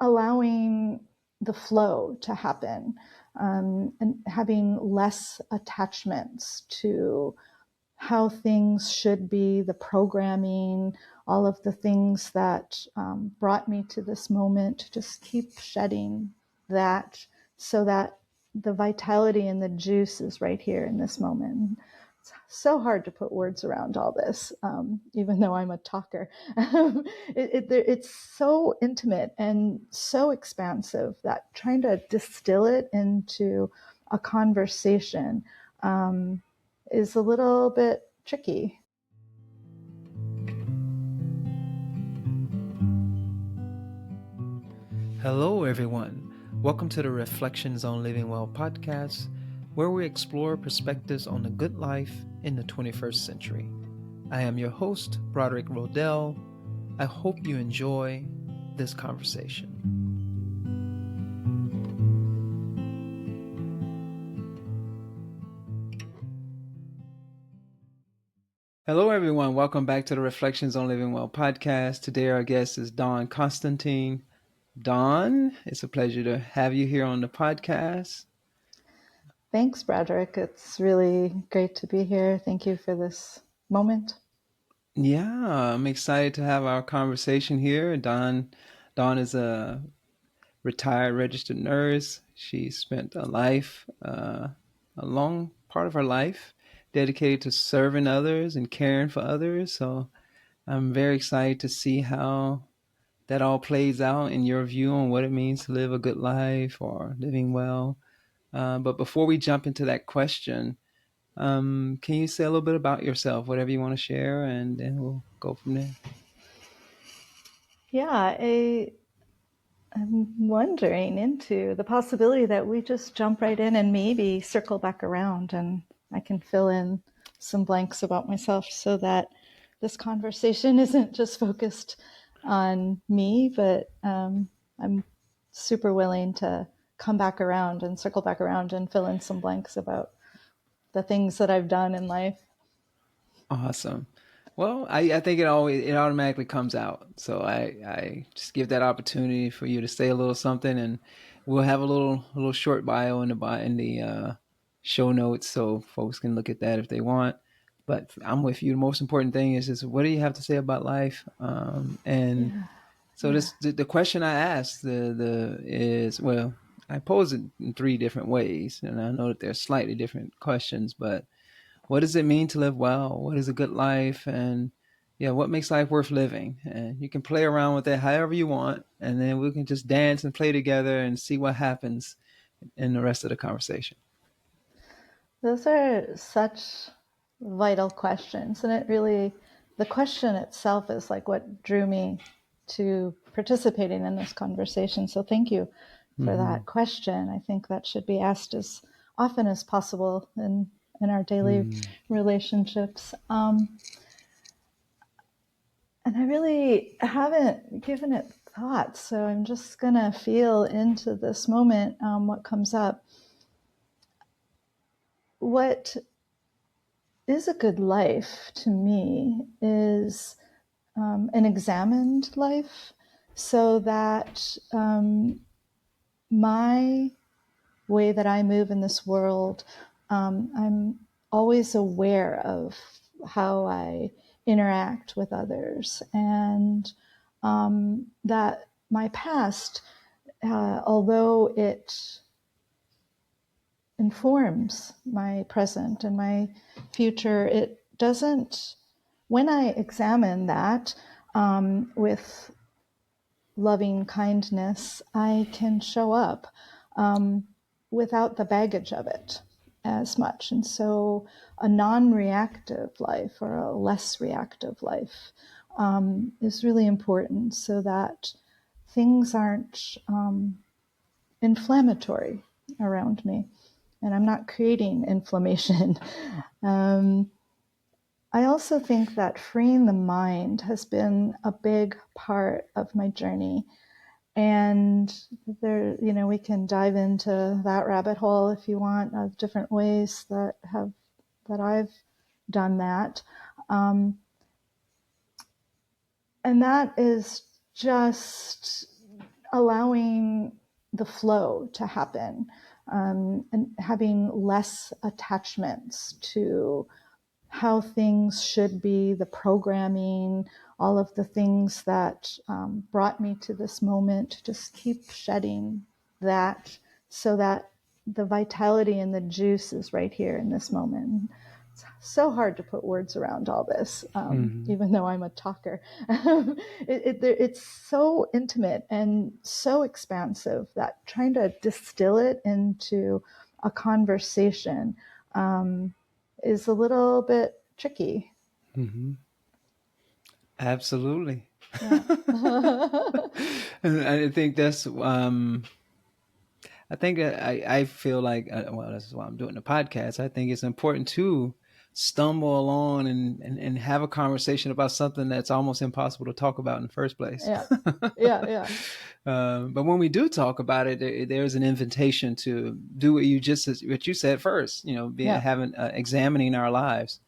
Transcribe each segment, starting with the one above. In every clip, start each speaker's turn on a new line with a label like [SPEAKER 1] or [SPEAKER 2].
[SPEAKER 1] allowing the flow to happen, and having less attachments to how things should be, the programming, all of the things that brought me to this moment. Just keep shedding that so that the vitality and the juice is right here in this moment. It's so hard to put words around all this, even though I'm a talker. It's so intimate and so expansive that trying to distill it into a conversation is a little bit tricky.
[SPEAKER 2] Hello, everyone. Welcome to the Reflections on Living Well podcast, where we explore perspectives on the good life in the 21st century. I am your host, Broderick. I hope you enjoy this conversation. Hello, everyone. Welcome back to the Reflections on Living Well podcast. Today, our guest is Dawn Constantine. Dawn, it's a pleasure to have you here on the podcast.
[SPEAKER 1] Thanks, Broderick. It's really great to be here. Thank you for this moment.
[SPEAKER 2] Yeah, I'm excited to have our conversation here. Dawn is a retired registered nurse. She spent a long part of her life dedicated to serving others and caring for others. So I'm very excited to see how that all plays out in your view on what it means to live a good life or living well. But before we jump into that question, can you say a little bit about yourself, whatever you want to share, and then we'll go from there.
[SPEAKER 1] Yeah, I'm wondering into the possibility that we just jump right in and maybe circle back around, and I can fill in some blanks about myself so that this conversation isn't just focused on me, but I'm super willing to come back around and circle back around and fill in some blanks about the things that I've done in life.
[SPEAKER 2] Awesome. Well, I think it automatically comes out. So I just give that opportunity for you to say a little something, and we'll have a little short bio in the show notes so folks can look at that if they want. But I'm with you. The most important thing is just what do you have to say about life? So the question I asked is, well, I pose it in three different ways, and I know that they're slightly different questions, but what does it mean to live well? What is a good life? And what makes life worth living? And you can play around with it however you want, and then we can just dance and play together and see what happens in the rest of the conversation.
[SPEAKER 1] Those are such vital questions, and the question itself is like what drew me to participating in this conversation. So thank you for that question. I think that should be asked as often as possible in our daily relationships. And I really haven't given it thought, so I'm just gonna feel into this moment what comes up. What is a good life to me is an examined life, so that my way that I move in this world, I'm always aware of how I interact with others, and that my past, although it informs my present and my future, it doesn't, when I examine that with loving kindness, I can show up without the baggage of it as much. And so a non-reactive life or a less reactive life is really important, so that things aren't inflammatory around me, and I'm not creating inflammation. I also think that freeing the mind has been a big part of my journey. And there, we can dive into that rabbit hole if you want, of different ways that I've done that. And that is just allowing the flow to happen, and having less attachments to how things should be, the programming, all of the things that brought me to this moment, just keep shedding that so that the vitality and the juice is right here in this moment. It's so hard to put words around all this,
[SPEAKER 2] Mm-hmm.
[SPEAKER 1] even though I'm a talker. It's so intimate and so expansive that trying to distill it into a conversation is a little bit tricky.
[SPEAKER 2] Mm-hmm. Absolutely.
[SPEAKER 1] Yeah.
[SPEAKER 2] And I think that's I think I feel like well, that's why I'm doing the podcast. I think it's important to stumble along and have a conversation about something that's almost impossible to talk about in the first place.
[SPEAKER 1] Yeah. Yeah. Yeah.
[SPEAKER 2] But when we do talk about it, there's an invitation to do what you said first. You know,
[SPEAKER 1] Yeah.
[SPEAKER 2] having examining our lives,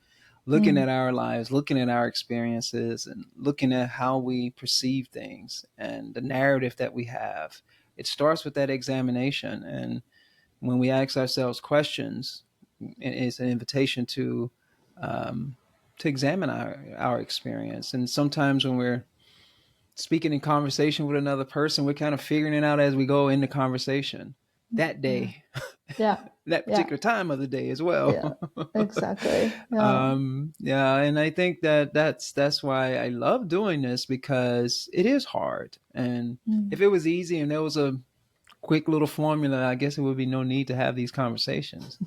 [SPEAKER 2] looking
[SPEAKER 1] Mm.
[SPEAKER 2] at our lives, looking at our experiences, and looking at how we perceive things and the narrative that we have. It starts with that examination. And when we ask ourselves questions, it's an invitation to examine our experience. And sometimes when we're speaking in conversation with another person, we're kind of figuring it out as we go in the conversation that
[SPEAKER 1] Yeah.
[SPEAKER 2] day,
[SPEAKER 1] Yeah.
[SPEAKER 2] that
[SPEAKER 1] Yeah.
[SPEAKER 2] particular time of the day as
[SPEAKER 1] Yeah.
[SPEAKER 2] well.
[SPEAKER 1] Exactly. Yeah.
[SPEAKER 2] Yeah, and I think that's why I love doing this, because it is hard. And
[SPEAKER 1] Mm.
[SPEAKER 2] if it was easy and there was a quick little formula, I guess it would be no need to have these conversations.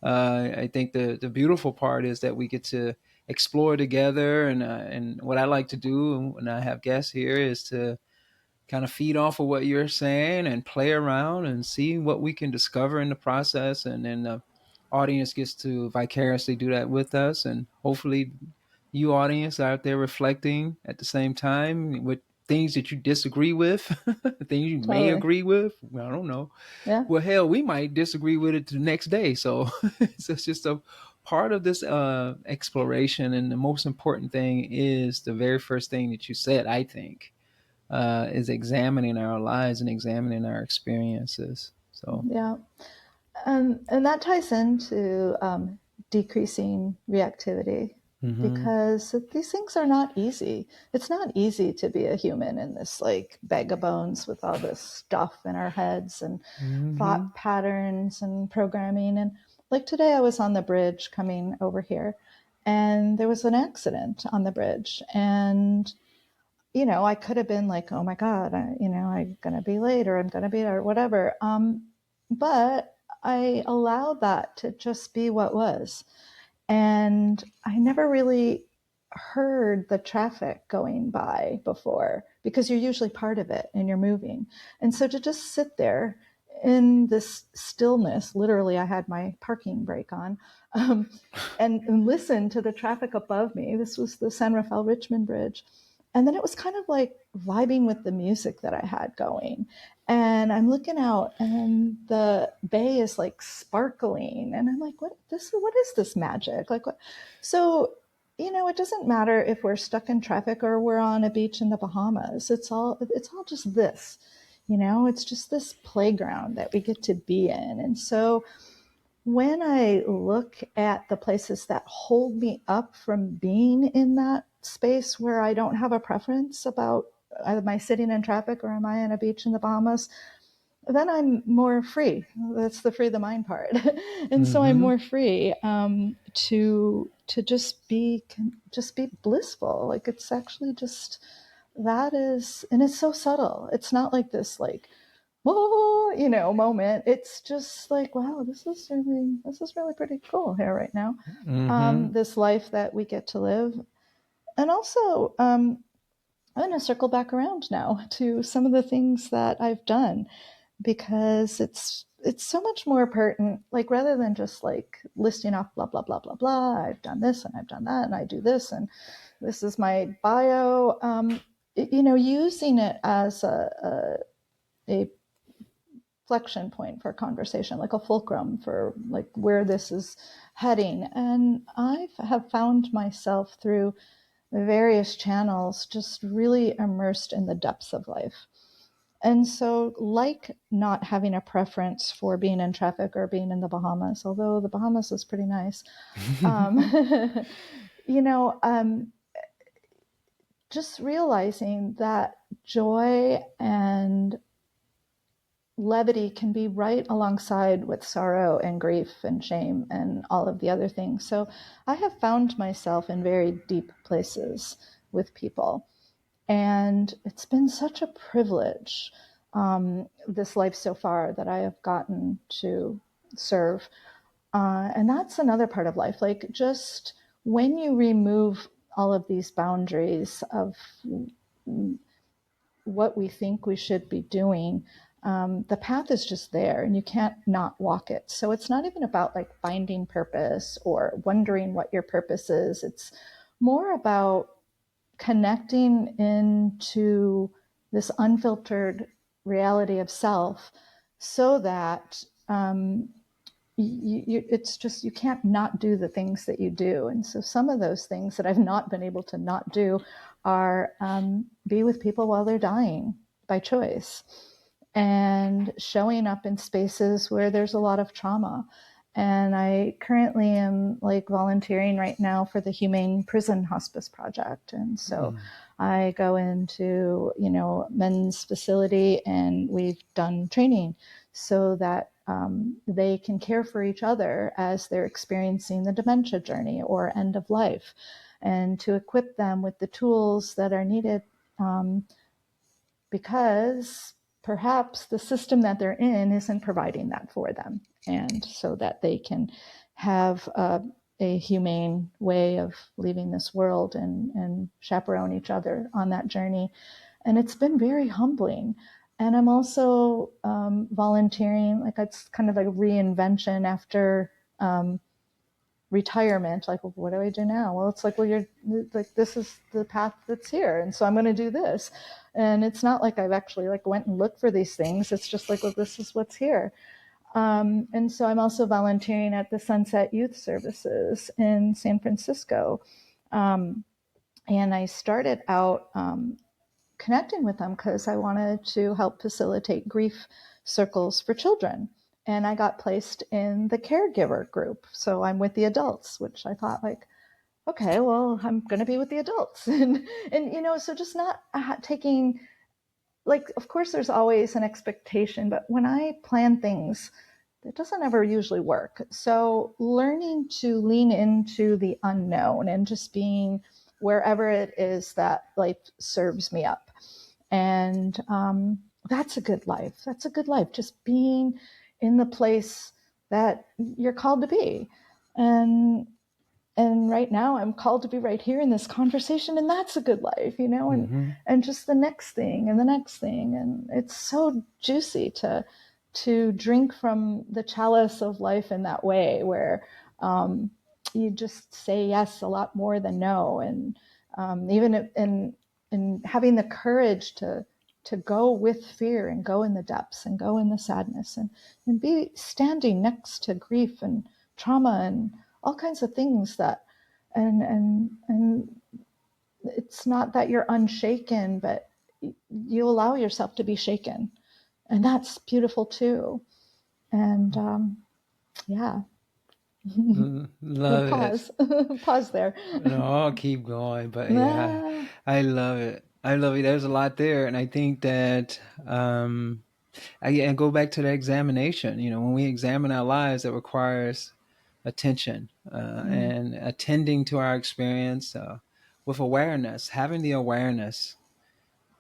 [SPEAKER 2] I think the beautiful part is that we get to explore together, and what I like to do when I have guests here is to kind of feed off of what you're saying and play around and see what we can discover in the process, and then the audience gets to vicariously do that with us, and hopefully you audience out there reflecting at the same time with things that you disagree with, things you may
[SPEAKER 1] Totally.
[SPEAKER 2] agree with. I don't know.
[SPEAKER 1] Yeah.
[SPEAKER 2] Well, hell, we might disagree with it the next day. So, so it's just a part of this exploration. And the most important thing is the very first thing that you said, I think, is examining our lives and examining our experiences. So,
[SPEAKER 1] Yeah. And that ties into decreasing reactivity,
[SPEAKER 2] mm-hmm,
[SPEAKER 1] because these things are not easy. It's not easy to be a human in this like bag of bones with all this stuff in our heads and
[SPEAKER 2] mm-hmm,
[SPEAKER 1] thought patterns and programming. And like today, I was on the bridge coming over here, and there was an accident on the bridge. And I could have been like, oh my God, I'm going to be late, or I'm going to be, or whatever. But I allowed that to just be what was. And I never really heard the traffic going by before, because you're usually part of it and you're moving. And so to just sit there in this stillness, literally, I had my parking brake on, um, and listen to the traffic above me. This was the San Rafael Richmond Bridge. And then it was kind of like vibing with the music that I had going. And I'm looking out, and the bay is like sparkling. And I'm like, what is this magic? Like, what? So, it doesn't matter if we're stuck in traffic or we're on a beach in the Bahamas. It's all just this, it's just this playground that we get to be in. And so when I look at the places that hold me up from being in that space where I don't have a preference about, am I sitting in traffic or am I on a beach in the Bahamas, then I'm more free. That's the free the mind part. And so I'm
[SPEAKER 2] mm-hmm,
[SPEAKER 1] more free to just be blissful. Like, it's actually just, that is, and it's so subtle. It's not like this like, whoa, moment. It's just like, wow, this is really pretty cool here right now.
[SPEAKER 2] mm-hmm,
[SPEAKER 1] This life that we get to live. And also, I'm going to circle back around now to some of the things that I've done, because it's so much more pertinent. Like, rather than just like listing off blah blah blah blah blah, I've done this and I've done that and I do this and this is my bio. Using it as a flexion point for conversation, like a fulcrum for like where this is heading. And I have found myself through various channels just really immersed in the depths of life. And so, like not having a preference for being in traffic or being in the Bahamas, although the Bahamas is pretty nice, um, you know, just realizing that joy and levity can be right alongside with sorrow and grief and shame and all of the other things. So I have found myself in very deep places with people. And it's been such a privilege, this life so far, that I have gotten to serve. And that's another part of life. Like, just when you remove all of these boundaries of what we think we should be doing, the path is just there and you can't not walk it. So it's not even about like finding purpose or wondering what your purpose is. It's more about connecting into this unfiltered reality of self, so that it's just, you can't not do the things that you do. And so some of those things that I've not been able to not do are be with people while they're dying by choice, and showing up in spaces where there's a lot of trauma. And I currently am like volunteering right now for the Humane Prison Hospice Project. And so I go into, men's facility, and we've done training so that they can care for each other as they're experiencing the dementia journey or end of life, and to equip them with the tools that are needed, because perhaps the system that they're in isn't providing that for them, and so that they can have a humane way of leaving this world, and chaperone each other on that journey. And it's been very humbling. And I'm also volunteering, like it's kind of like a reinvention after retirement. Like, well, what do I do now? Well, it's like, well, you're like, this is the path that's here, and so I'm going to do this. And it's not like I've actually like went and looked for these things. It's just like, well, this is what's here. And so I'm also volunteering at the Sunset Youth Services in San Francisco. And I started out connecting with them because I wanted to help facilitate grief circles for children. And I got placed in the caregiver group. So I'm with the adults, which I thought, like, okay, well, I'm going to be with the adults. And so just not taking, like, of course, there's always an expectation, but when I plan things, it doesn't ever usually work. So learning to lean into the unknown and just being wherever it is that life serves me up. And that's a good life. That's a good life. Just being in the place that you're called to be. And right now I'm called to be right here in this conversation, and that's a good life, and just the next thing and the next thing. And it's so juicy to drink from the chalice of life in that way, where you just say yes a lot more than no. And even in having the courage to go with fear and go in the depths and go in the sadness, and be standing next to grief and trauma and all kinds of things, that and it's not that you're unshaken, but you allow yourself to be shaken, and that's beautiful too. And yeah.
[SPEAKER 2] Love it.
[SPEAKER 1] Pause. Pause there.
[SPEAKER 2] No, I'll keep going, but yeah, I love it. I love it. There's a lot there, and I think that I go back to the examination. When we examine our lives, it requires attention and attending to our experience with awareness, having the awareness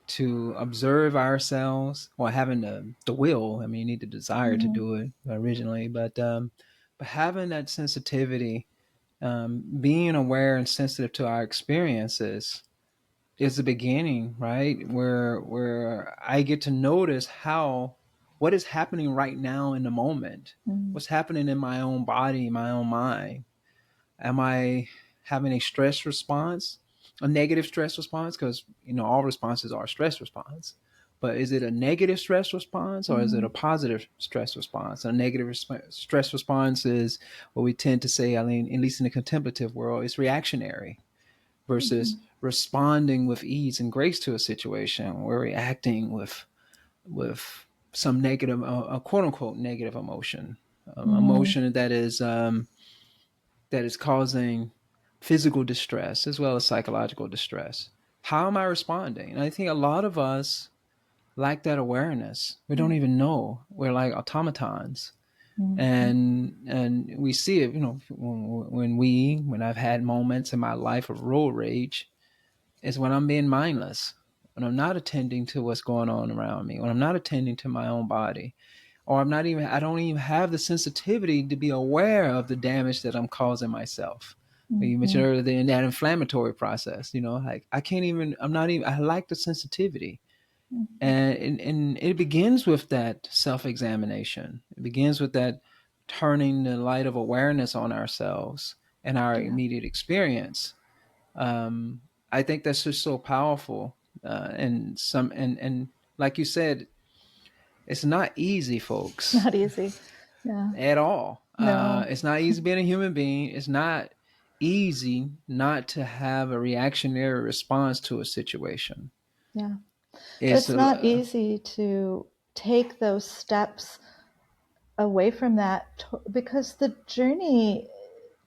[SPEAKER 2] to observe ourselves, or having the will. I mean, you need the desire to do it originally, but having that sensitivity, being aware and sensitive to our experiences is the beginning, right? Where I get to notice what is happening right now in the moment. What's happening in my own body, my own mind. Am I having a stress response, a negative stress response? Because all responses are stress response. But is it a negative stress response, or is it a positive stress response? A negative stress response is what we tend to say, I mean, at least in the contemplative world, it's reactionary, versus responding with ease and grace to a situation. We're reacting with with some negative, a quote unquote negative emotion,
[SPEAKER 1] Mm,
[SPEAKER 2] emotion that is causing physical distress as well as psychological distress. How am I responding? And I think a lot of us lack that awareness. We don't even know. We're like automatons.
[SPEAKER 1] mm,
[SPEAKER 2] And we see it, when I've had moments in my life of road rage, is when I'm being mindless, when I'm not attending to what's going on around me, when I'm not attending to my own body, or I don't even have the sensitivity to be aware of the damage that I'm causing myself. You mentioned
[SPEAKER 1] mm,
[SPEAKER 2] earlier in that inflammatory process, like I lack the sensitivity.
[SPEAKER 1] mm.
[SPEAKER 2] And it begins with that self-examination. It begins with that turning the light of awareness on ourselves and our
[SPEAKER 1] Yeah,
[SPEAKER 2] immediate experience. um, I think that's just so powerful. And like you said, it's not easy,
[SPEAKER 1] it's
[SPEAKER 2] folks,
[SPEAKER 1] not easy. Yeah,
[SPEAKER 2] at all.
[SPEAKER 1] no,
[SPEAKER 2] It's not easy being a human being. It's not easy not to have a reactionary response to a situation.
[SPEAKER 1] yeah.
[SPEAKER 2] It's
[SPEAKER 1] It's not
[SPEAKER 2] a,
[SPEAKER 1] easy to take those steps away from that because the journey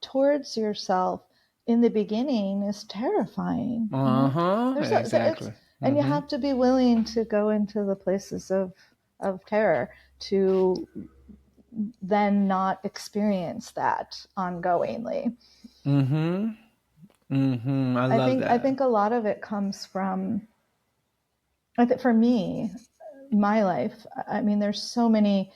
[SPEAKER 1] towards yourself in the beginning is terrifying. You know, it's,
[SPEAKER 2] exactly.
[SPEAKER 1] and you
[SPEAKER 2] Mm-hmm.
[SPEAKER 1] have to be willing to go into the places of terror to then not experience that ongoingly.
[SPEAKER 2] Mm-hmm. Mm-hmm. I love
[SPEAKER 1] I
[SPEAKER 2] that.
[SPEAKER 1] think a lot of it comes from, I think for me, my life. I mean, there's so many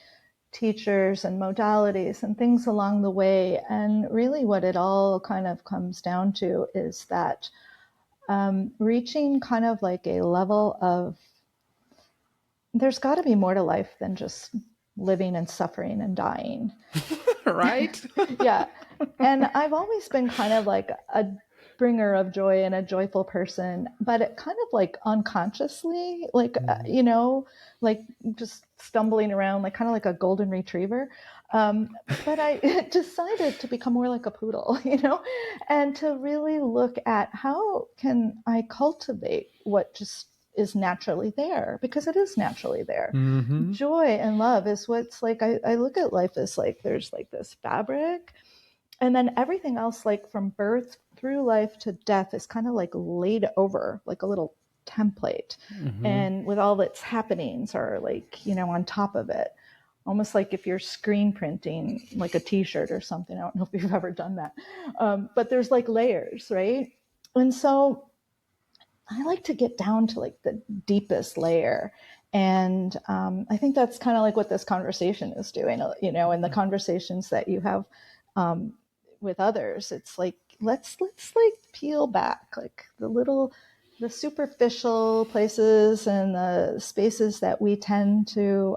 [SPEAKER 1] teachers and modalities and things along the way. And really, what it all kind of comes down to is that reaching kind of like a level of there's got to be more to life than just living and suffering and dying.
[SPEAKER 2] Right?
[SPEAKER 1] Yeah. And I've always been kind of like a bringer of joy and a joyful person, but it kind of like unconsciously, like,
[SPEAKER 2] Mm-hmm.
[SPEAKER 1] like just stumbling around, like kind of like a golden retriever. But I decided to become more like a poodle, and to really look at how can I cultivate what just is naturally there, because it is naturally there.
[SPEAKER 2] Mm-hmm.
[SPEAKER 1] Joy and love is what's like, I look at life as like there's like this fabric, and then everything else, like from birth through life to death, is kind of like laid over like a little template,
[SPEAKER 2] Mm-hmm.
[SPEAKER 1] and with all its happenings are like, on top of it, almost like if you're screen printing like a t-shirt or something. I don't know if you've ever done that, but there's like layers, right? And so I like to get down to like the deepest layer. And I think that's kind of like what this conversation is doing, and the conversations that you have um, with others. It's like, let's like peel back like the superficial places and the spaces that we tend to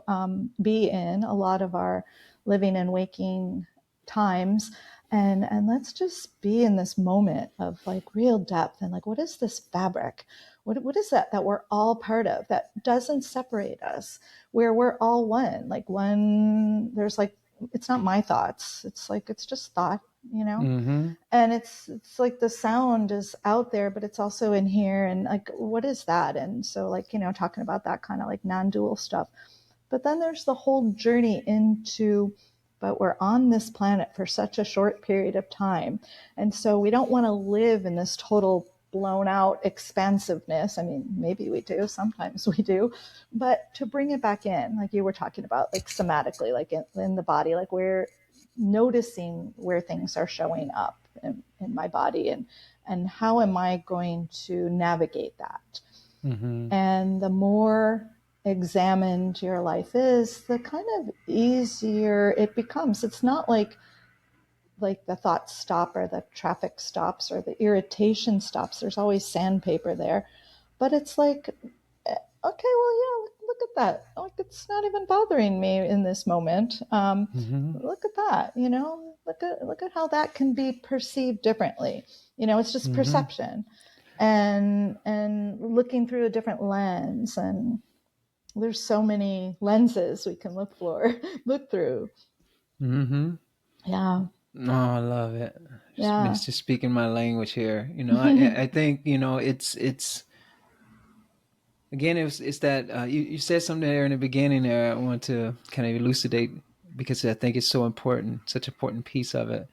[SPEAKER 1] be in a lot of our living and waking times, and let's just be in this moment of like real depth, and like, what is this fabric, what is that we're all part of, that doesn't separate us, where we're all one, like one, there's like, it's not my thoughts, it's like it's just thought,
[SPEAKER 2] Mm-hmm.
[SPEAKER 1] and it's like the sound is out there, but it's also in here, and like, what is that? And so, like, talking about that kind of like non-dual stuff. But then there's the whole journey into, but we're on this planet for such a short period of time. And so we don't want to live in this total blown out expansiveness. I mean, maybe we do, sometimes we do, but to bring it back in, like you were talking about, like somatically, like in the body, like we're noticing where things are showing up in my body, and how am I going to navigate that?
[SPEAKER 2] Mm-hmm.
[SPEAKER 1] And the more examined your life is, the kind of easier it becomes. It's not like the thoughts stop, or the traffic stops, or the irritation stops. There's always sandpaper there. But it's like, okay, well, yeah, look at that. Like, it's not even bothering me in this moment.
[SPEAKER 2] Mm-hmm.
[SPEAKER 1] Look at that. Look at how that can be perceived differently. It's just
[SPEAKER 2] Mm-hmm.
[SPEAKER 1] perception, and looking through a different lens. And there's so many lenses we can look through.
[SPEAKER 2] Mm-hmm.
[SPEAKER 1] Yeah,
[SPEAKER 2] Oh, I love it.
[SPEAKER 1] yeah,
[SPEAKER 2] It's just speaking my language here. I think, it's Again, it's that you said something there in the beginning there. I want to kind of elucidate because I think it's so important, such an important piece of it.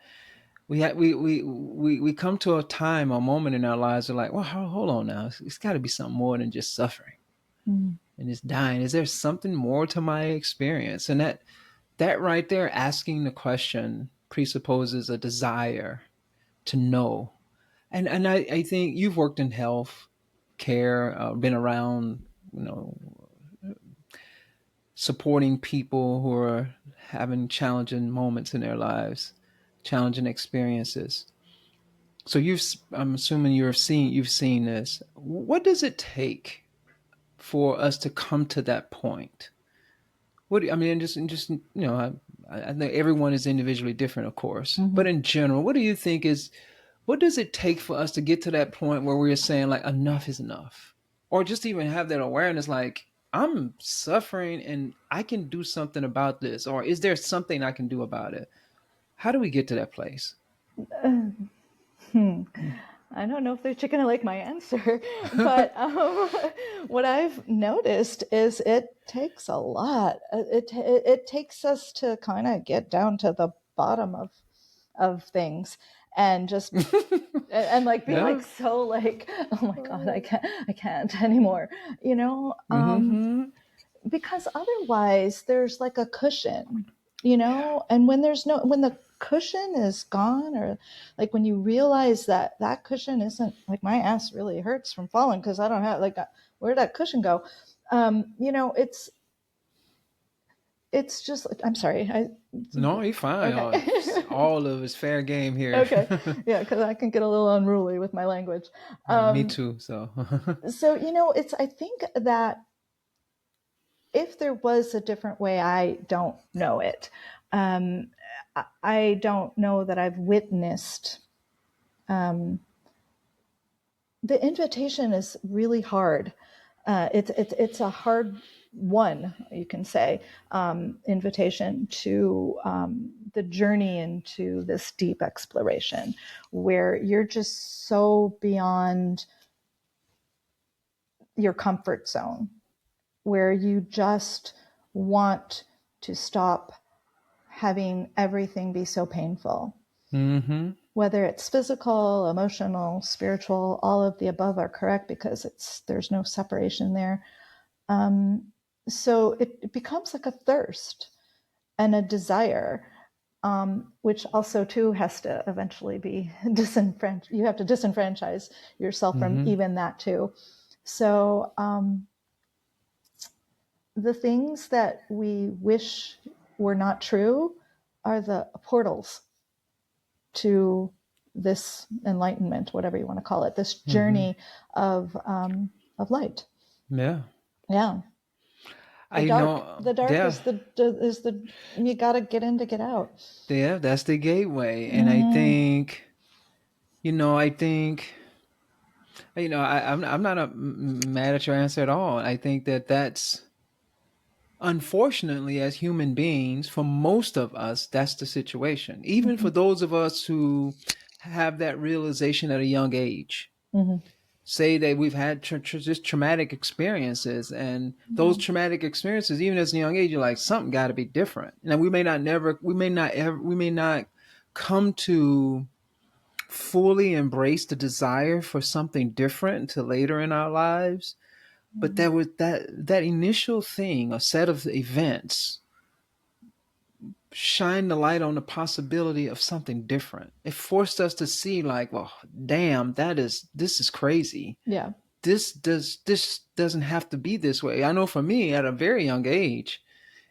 [SPEAKER 2] We come to a time, a moment in our lives. We're like, well, hold on now. It's got to be something more than just suffering
[SPEAKER 1] Mm.
[SPEAKER 2] and just dying. Is there something more to my experience? And that right there, asking the question presupposes a desire to know. And I think you've worked in health care, been around, you know, supporting people who are having challenging moments in their lives, challenging experiences. So I'm assuming you've seen this. What does it take for us to come to that point? I mean, just I think everyone is individually different, of course, but
[SPEAKER 1] Mhm.
[SPEAKER 2] in general, what does it take for us to get to that point where we're saying like enough is enough, or just even have that awareness like I'm suffering and I can do something about this, or is there something I can do about it? How do we get to that place?
[SPEAKER 1] Hmm. I don't know if they're chicken or like my answer, but what I've noticed is it takes a lot. It takes us to kind of get down to the bottom of things and just and like be
[SPEAKER 2] Yeah.
[SPEAKER 1] like so like, oh my god, I can't anymore, you know.
[SPEAKER 2] Mm-hmm.
[SPEAKER 1] Because otherwise there's like a cushion, you know, and when there's no, when the cushion is gone, or like when you realize that that cushion isn't, like my ass really hurts from falling because I don't have like where'd that cushion go, you know, it's just, I'm sorry, I
[SPEAKER 2] No, you're fine.
[SPEAKER 1] okay.
[SPEAKER 2] All of it's fair game here.
[SPEAKER 1] Okay, yeah, because I can get a little unruly with my language.
[SPEAKER 2] Me
[SPEAKER 1] um
[SPEAKER 2] too. So.
[SPEAKER 1] so you know, it's, I think that if there was a different way, I don't know it. Um, I don't know that I've witnessed. Um, the invitation is really hard. It's a hard one, you can say, invitation to the journey into this deep exploration, where you're just so beyond your comfort zone, where you just want to stop having everything be so painful.
[SPEAKER 2] Mm-hmm.
[SPEAKER 1] Whether it's physical, emotional, spiritual, all of the above are correct because there's no separation there. So it becomes like a thirst and a desire, which also too has to eventually be disenfranchised. You have to disenfranchise yourself from
[SPEAKER 2] Mm-hmm.
[SPEAKER 1] even that too. So the things that we wish were not true are the portals to this enlightenment, whatever you want to call it, this
[SPEAKER 2] Mm-hmm.
[SPEAKER 1] journey of light.
[SPEAKER 2] Yeah.
[SPEAKER 1] Yeah, the
[SPEAKER 2] I
[SPEAKER 1] dark,
[SPEAKER 2] know.
[SPEAKER 1] the dark
[SPEAKER 2] Yeah.
[SPEAKER 1] is the you got to get in to get out.
[SPEAKER 2] Yeah. That's the gateway, and I
[SPEAKER 1] Mm-hmm.
[SPEAKER 2] think I think I'm not mad at your answer at all. I think that's unfortunately, as human beings, for most of us, that's the situation. Even
[SPEAKER 1] Mm-hmm.
[SPEAKER 2] for those of us who have that realization at a young age,
[SPEAKER 1] Mm-hmm.
[SPEAKER 2] say that we've had just traumatic experiences, and those
[SPEAKER 1] Yeah.
[SPEAKER 2] traumatic experiences, even as a young age, you're like, something got to be different. Now we may not come to fully embrace the desire for something different until later in our lives, but there was that initial thing, a set of events shine the light on the possibility of something different. It forced us to see like, well, damn, this is crazy.
[SPEAKER 1] Yeah.
[SPEAKER 2] This doesn't have to be this way. I know for me at a very young age,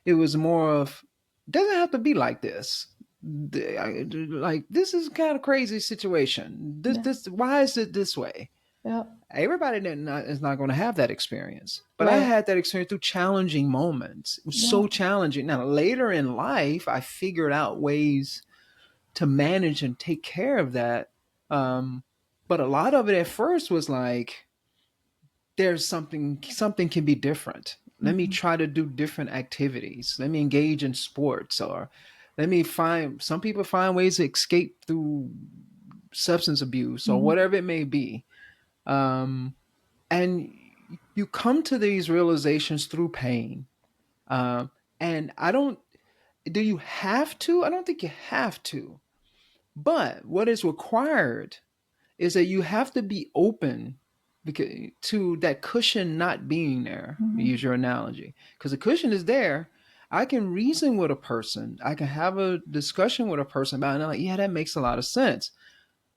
[SPEAKER 2] it was more of doesn't have to be like this. Like this is kind of crazy situation.
[SPEAKER 1] Yeah.
[SPEAKER 2] This why is it this way?
[SPEAKER 1] Yeah.
[SPEAKER 2] Everybody is not going to have that experience, but I
[SPEAKER 1] Right.
[SPEAKER 2] had that experience through challenging moments. It was
[SPEAKER 1] Yeah.
[SPEAKER 2] so challenging. Now later in life, I figured out ways to manage and take care of that. Um, but a lot of it at first was like, there's something can be different. Let me
[SPEAKER 1] Mm-hmm.
[SPEAKER 2] try to do different activities. Let me engage in sports, or let me find some people find ways to escape through substance abuse or
[SPEAKER 1] Mm-hmm.
[SPEAKER 2] whatever it may be. And you come to these realizations through pain. And do you have to? I don't think you have to. But what is required is that you have to be open to that cushion not being there. Use your analogy, because the cushion is there. I can reason with a person. I can have a discussion with a person about it. And I'm like, yeah, that makes a lot of sense.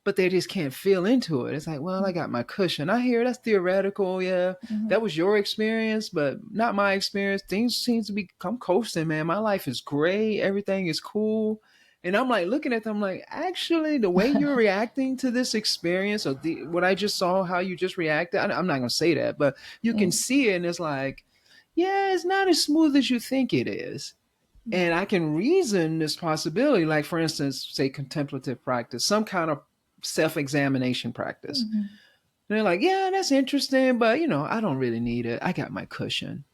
[SPEAKER 2] But they just can't feel into it. It's like, well, I got my cushion. I hear that's theoretical. Yeah, that was your experience, but not my experience. Things seem to be, I'm coasting, man. My life is great. Everything is cool. And I'm like looking at them like, actually, the way you're reacting to this experience, or what I just saw, how you just reacted, I'm not going to say that, but you can see it. And it's like, yeah, it's not as smooth as you think it is. And I can reason this possibility, like, for instance, say contemplative practice, some kind of self-examination practice. And they're like, yeah, that's interesting, but I don't really need it. I got my cushion.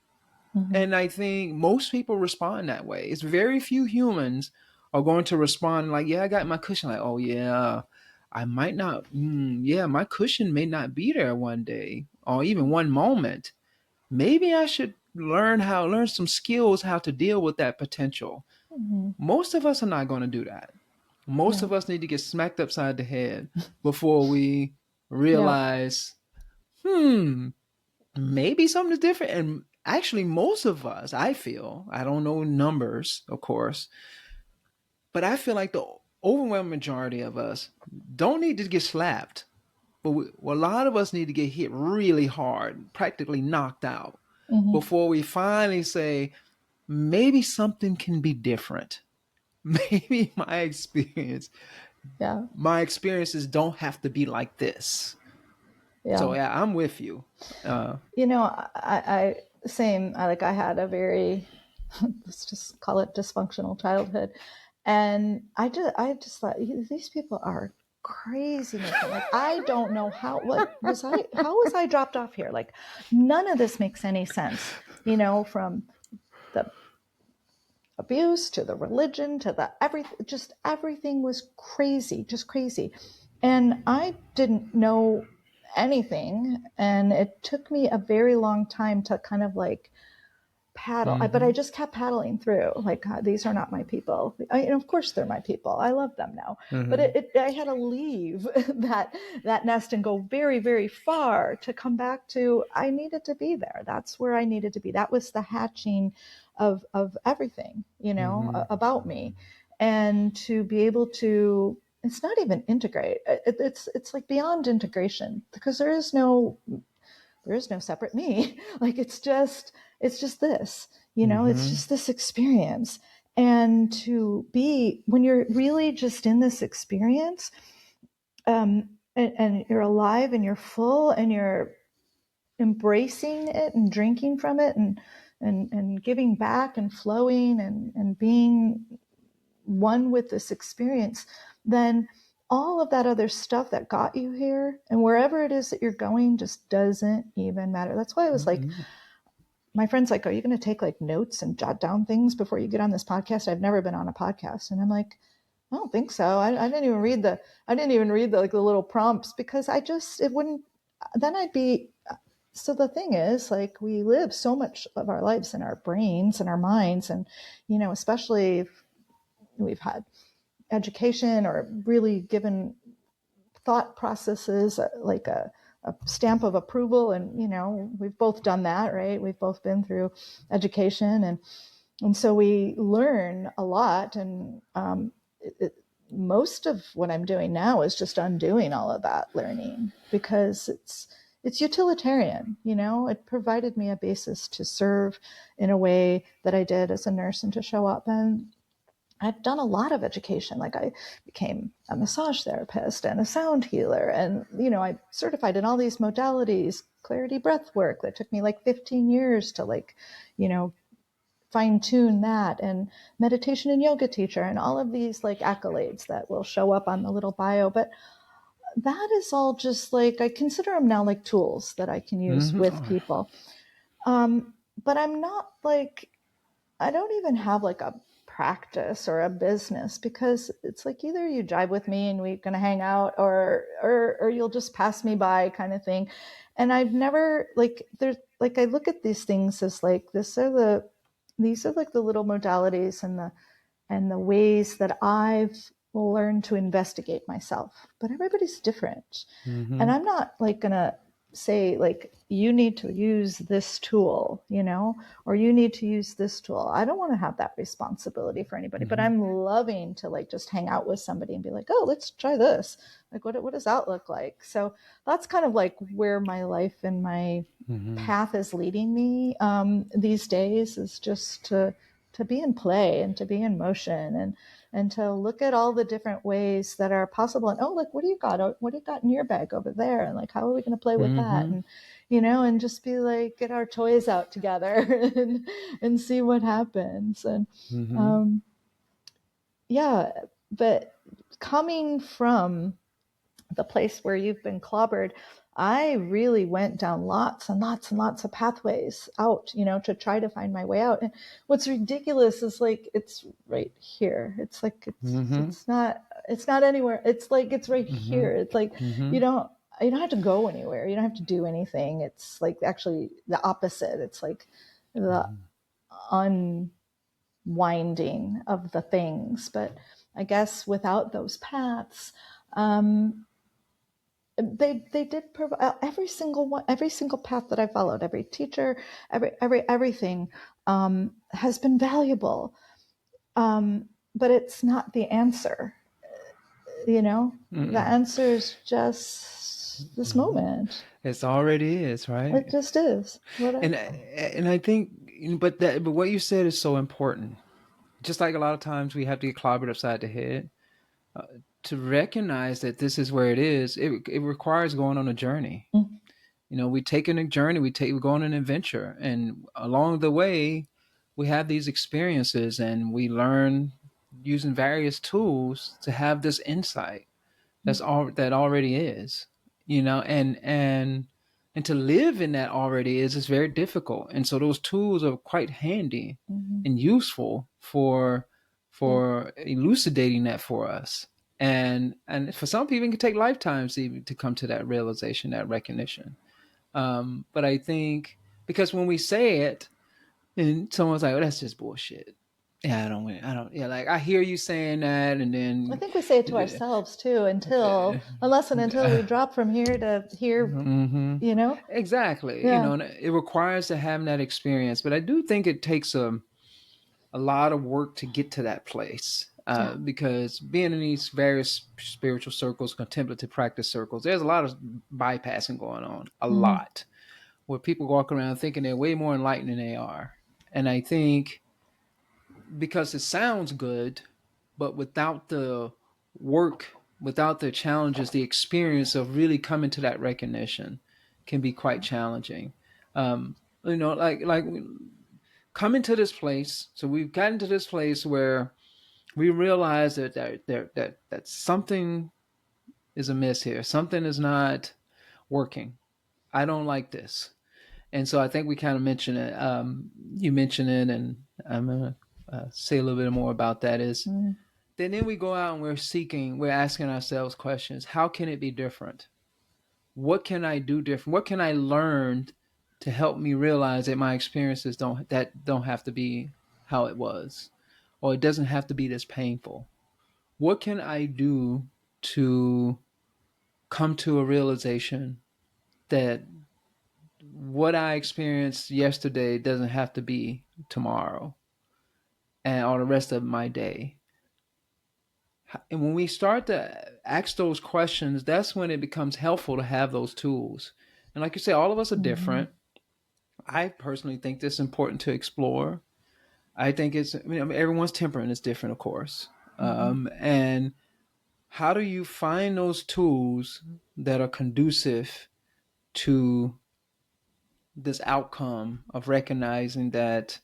[SPEAKER 2] And I think most people respond that way. It's very few humans are going to respond like, yeah, I got my cushion. Like, oh yeah, I might not. Yeah, my cushion may not be there one day or even one moment. Maybe I should learn some skills how to deal with that potential. Most of us are not going to do that. Most of us need to get smacked upside the head before we realize, maybe something's different. And actually, most of us, I feel, I don't know numbers, of course, but I feel like the overwhelming majority of us don't need to get slapped. But a lot of us need to get hit really hard, practically knocked out, before we finally say, maybe something can be different. Maybe my experiences don't have to be like this. So yeah, I'm with you.
[SPEAKER 1] I same. I had a very, let's just call it dysfunctional childhood, and I just thought these people are crazy. Like, I don't know how was I dropped off here? Like, none of this makes any sense. From the abuse to the religion to the everything was crazy, just crazy. And I didn't know anything, and it took me a very long time to kind of like paddle, but I just kept paddling through, like, these are not my people. Of course they're my people, I love them now. But I had to leave that nest and go very, very far to come back to, I needed to be there. That's where I needed to be. That was the hatching of everything, about me. And to be able to, it's not even integrate, it's like beyond integration, because there is no separate me. Like, it's just this, it's just this experience. And to be, when you're really just in this experience, and you're alive and you're full and you're embracing it and drinking from it and giving back and flowing and being one with this experience, then all of that other stuff that got you here and wherever it is that you're going just doesn't even matter. That's why I was like, my friend's like, are you going to take like notes and jot down things before you get on this podcast? I've never been on a podcast. And I'm like, I don't think so. I didn't even read the like the little prompts, because it wouldn't, then I'd be, so the thing is, like, we live so much of our lives in our brains and our minds. And, especially if we've had education or really given thought processes like a stamp of approval, and we've both done that, right? We've both been through education, and so we learn a lot, and most of what I'm doing now is just undoing all of that learning, because it's utilitarian. It provided me a basis to serve in a way that I did as a nurse, and to show up. And I've done a lot of education. Like, I became a massage therapist and a sound healer. And, I certified in all these modalities, clarity breath work that took me like 15 years to fine tune that, and meditation and yoga teacher, and all of these like accolades that will show up on the little bio. But that is all just like, I consider them now like tools that I can use with people. But I'm not like, I don't even have like a practice or a business, because it's like, either you jive with me and we're going to hang out, or you'll just pass me by, kind of thing. And I've never, like, like I look at these things as like these are like the little modalities and the ways that I've learned to investigate myself. But everybody's different. And
[SPEAKER 2] Mm-hmm.
[SPEAKER 1] I'm not like gonna say like you need to use this tool, or you need to use this tool. I don't want to have that responsibility for anybody, but
[SPEAKER 2] Mm-hmm.
[SPEAKER 1] I'm loving to like just hang out with somebody and be like, oh, let's try this. Like what does that look like? So that's kind of like where my life and my
[SPEAKER 2] Mm-hmm.
[SPEAKER 1] path is leading me these days, is just to be in play and to be in motion and to look at all the different ways that are possible. And oh, look, what do you got? What do you got in your bag over there? And like, how are we going to play with that?
[SPEAKER 2] Mm-hmm.
[SPEAKER 1] And just be like, get our toys out together and see what happens. And
[SPEAKER 2] Mm-hmm.
[SPEAKER 1] um, yeah, but coming from the place where you've been clobbered, I really went down lots and lots and lots of pathways out, to try to find my way out. And what's ridiculous is like it's right here. It's like
[SPEAKER 2] Mm-hmm.
[SPEAKER 1] it's not anywhere. It's like it's right
[SPEAKER 2] Mm-hmm.
[SPEAKER 1] here. It's like
[SPEAKER 2] Mm-hmm.
[SPEAKER 1] you don't have to go anywhere. You don't have to do anything. It's like actually the opposite. It's like the unwinding of the things. But I guess without those paths, um, they did provide every single one, every single path that I followed, every teacher, everything has been valuable. But it's not the answer. The
[SPEAKER 2] Mm-mm.
[SPEAKER 1] answer is just this
[SPEAKER 2] Mm-hmm.
[SPEAKER 1] moment.
[SPEAKER 2] It's already is,
[SPEAKER 1] It
[SPEAKER 2] right?
[SPEAKER 1] just is.
[SPEAKER 2] And I think, but what you said is so important. Just like a lot of times we have to get clobbered upside the head, uh, to recognize that this is where it is. It requires going on a journey.
[SPEAKER 1] Mm,
[SPEAKER 2] We take a journey. We go on an adventure, and along the way, we have these experiences, and we learn using various tools to have this insight
[SPEAKER 1] mm,
[SPEAKER 2] that already is, and to live in that already is very difficult. And so those tools are quite handy
[SPEAKER 1] mhm.
[SPEAKER 2] and useful for
[SPEAKER 1] Yeah.
[SPEAKER 2] elucidating that for us. And for some people, it can take lifetimes even to come to that realization, that recognition. But I think because when we say it, and someone's like, "Oh, that's just bullshit." Yeah, I don't. Yeah, like I hear you saying that, and
[SPEAKER 1] I
[SPEAKER 2] then
[SPEAKER 1] think we say it to ourselves too, unless and until we drop from here to here,
[SPEAKER 2] mm-hmm.
[SPEAKER 1] you know?
[SPEAKER 2] Exactly.
[SPEAKER 1] Yeah.
[SPEAKER 2] And it requires to have that experience, but I do think it takes a lot of work to get to that place.
[SPEAKER 1] Yeah.
[SPEAKER 2] Because being in these various spiritual circles, contemplative practice circles, there's a lot of bypassing going on, a
[SPEAKER 1] Mm,
[SPEAKER 2] lot, where people walk around thinking they're way more enlightened than they are. And I think because it sounds good, but without the work, without the challenges, the experience of really coming to that recognition can be quite challenging. Like coming to this place. So we've gotten to this place where we realize that something is amiss here. Something is not working. I don't like this. And so I think we kind of mentioned it. You mentioned it, and I'm gonna say a little bit more about that. Is
[SPEAKER 1] mm,
[SPEAKER 2] then we go out and we're asking ourselves questions. How can it be different? What can I do different? What can I learn to help me realize that my experiences don't have to be how it was, or it doesn't have to be this painful? What can I do to come to a realization that what I experienced yesterday doesn't have to be tomorrow and or the rest of my day? And when we start to ask those questions, that's when it becomes helpful to have those tools. And like you say, all of us are
[SPEAKER 1] mhm,
[SPEAKER 2] different. I personally think this is important to explore. I think everyone's temperament is different, of course.
[SPEAKER 1] mhm,
[SPEAKER 2] And how do you find those tools that are conducive to this outcome of recognizing that,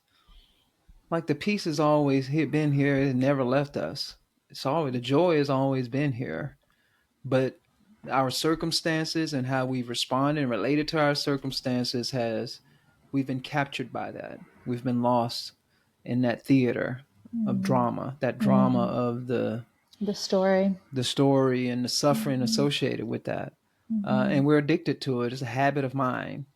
[SPEAKER 2] like, the peace has always been here, it never left us. The joy has always been here, but our circumstances and how we've responded and related to our circumstances has we've been captured by that. We've been lost in that theater of
[SPEAKER 1] mm,
[SPEAKER 2] drama, that drama
[SPEAKER 1] mm.
[SPEAKER 2] of
[SPEAKER 1] The story.
[SPEAKER 2] the story and the suffering
[SPEAKER 1] Mhm,
[SPEAKER 2] associated with that.
[SPEAKER 1] mhm,
[SPEAKER 2] And we're addicted to it. It's a habit of mind.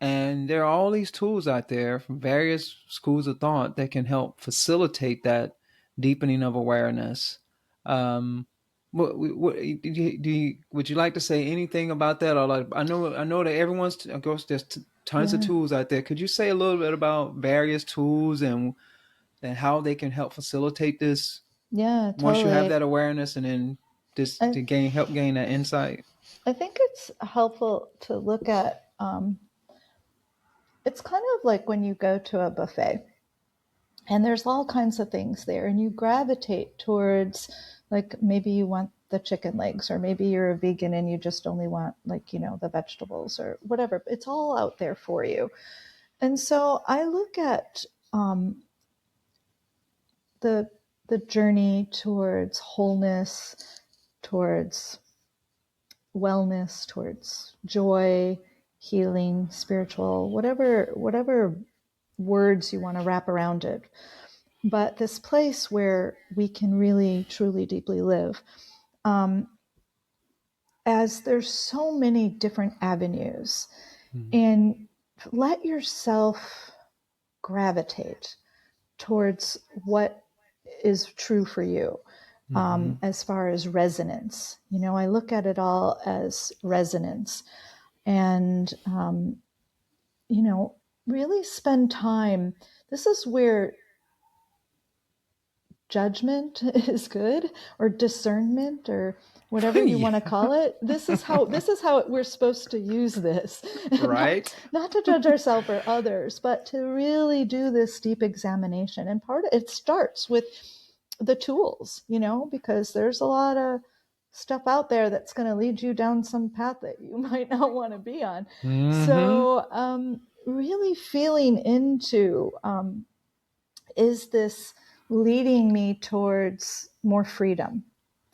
[SPEAKER 2] And there are all these tools out there from various schools of thought that can help facilitate that deepening of awareness. Um, would you like to say anything about that? Or like, I know that everyone's, of course, there's tons of
[SPEAKER 1] Yeah.
[SPEAKER 2] tools out there. Could you say a little bit about various tools and how they can help facilitate this
[SPEAKER 1] Yeah,
[SPEAKER 2] once you have
[SPEAKER 1] totally.
[SPEAKER 2] that awareness, and then just
[SPEAKER 1] I,
[SPEAKER 2] to help gain that insight?
[SPEAKER 1] I think it's helpful to look at, it's kind of like when you go to a buffet and there's all kinds of things there and you gravitate towards, like, maybe you want the chicken legs, or maybe you're a vegan and you just only want, like, the vegetables or whatever. It's all out there for you. And so I look at, the the journey towards wholeness, towards wellness, towards joy, healing, spiritual, whatever words you want to wrap around it. But this place where we can really, truly, deeply live, um, as there's so many different avenues, and let yourself gravitate towards what is true for you.
[SPEAKER 2] Mm-hmm.
[SPEAKER 1] As far as resonance, I look at it all as resonance, and really spend time. This is where judgment is good, or discernment, or whatever you
[SPEAKER 2] Yeah.
[SPEAKER 1] want to call it. This is how we're supposed to use this. not
[SPEAKER 2] Right.
[SPEAKER 1] not to judge ourselves or others, but to really do this deep examination. And part of it starts with the tools, because there's a lot of stuff out there that's going to lead you down some path that you might not want to be on.
[SPEAKER 2] Mm-hmm.
[SPEAKER 1] So really feeling into, is this leading me towards more freedom?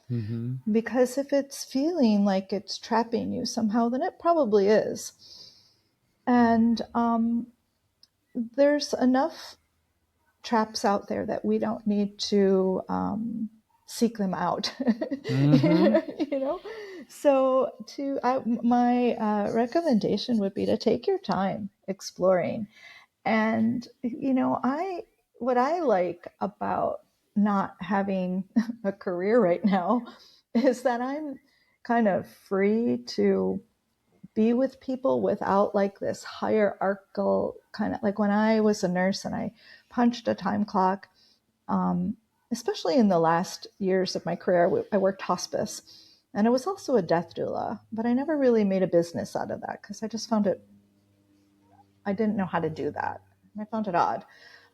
[SPEAKER 2] Mm-hmm.
[SPEAKER 1] Because if it's feeling like it's trapping you somehow, then it probably is. And there's enough traps out there that we don't need to seek them out.
[SPEAKER 2] Mm-hmm.
[SPEAKER 1] you know so my recommendation would be to take your time exploring. And I what I like about not having a career right now is that I'm kind of free to be with people without, like, this hierarchical kind of, like, when I was a nurse and I punched a time clock, um, especially in the last years of my career. I worked hospice, and I was also a death doula, but I never really made a business out of that because I just found it, I didn't know how to do that. I found it odd.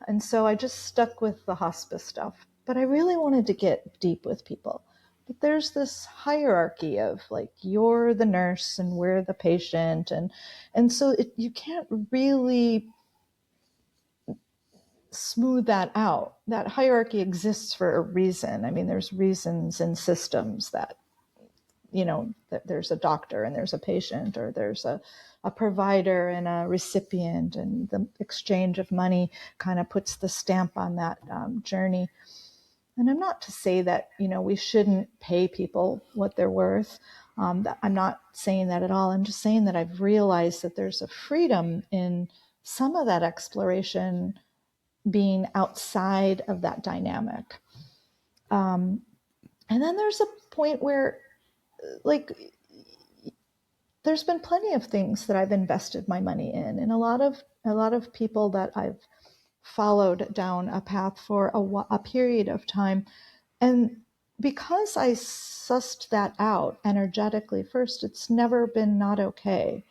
[SPEAKER 1] And so I just stuck with the hospice stuff. But I really wanted to get deep with people. But there's this hierarchy of, like, you're the nurse and we're the patient, and so you can't really smooth that out. That hierarchy exists for a reason. I mean, there's reasons and systems that, that there's a doctor and there's a patient, or there's a provider and a recipient, and the exchange of money kind of puts the stamp on that journey. And I'm not to say that, we shouldn't pay people what they're worth. I'm not saying that at all. I'm just saying that I've realized that there's a freedom in some of that exploration being outside of that dynamic. And then there's a point where, like, there's been plenty of things that I've invested my money in, and a lot of people that I've followed down a path for a period of time. And because I sussed that out energetically first, it's never been not okay,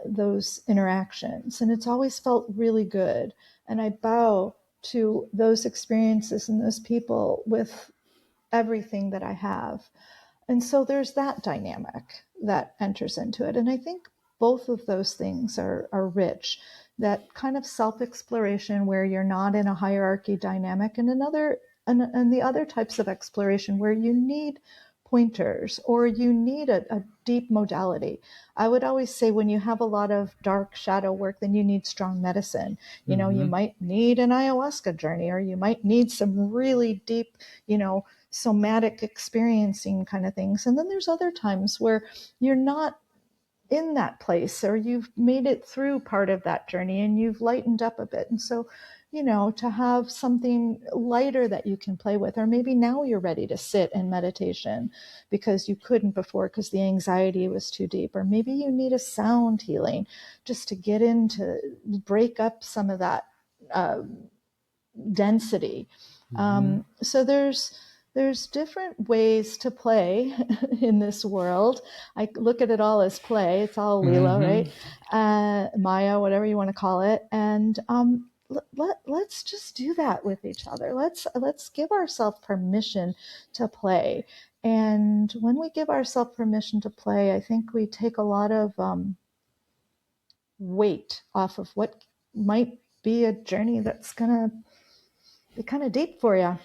[SPEAKER 1] those interactions. And it's always felt really good. And I bow to those experiences and those people with everything that I have. And so there's that dynamic that enters into it. And I think both of those things are rich. That kind of self exploration where you're not in a hierarchy dynamic, and the other types of exploration where you need pointers, or you need a deep modality. I would always say, when you have a lot of dark shadow work, then you need strong medicine. You
[SPEAKER 2] Mm-hmm.
[SPEAKER 1] might need an ayahuasca journey, or you might need some really deep, somatic experiencing kind of things. And then there's other times where you're not in that place, or you've made it through part of that journey and you've lightened up a bit. And so, to have something lighter that you can play with, or maybe now you're ready to sit in meditation because you couldn't before because the anxiety was too deep, or maybe you need a sound healing just to get in to break up some of that uh, density.
[SPEAKER 2] Mm-hmm.
[SPEAKER 1] So there's different ways to play in this world. I look at it all as play. It's all Leela,
[SPEAKER 2] Mm-hmm.
[SPEAKER 1] right? Maya, whatever you want to call it. And let's just do that with each other. Let's give ourselves permission to play. And when we give ourselves permission to play, I think we take a lot of weight off of what might be a journey that's gonna be kind of deep for you.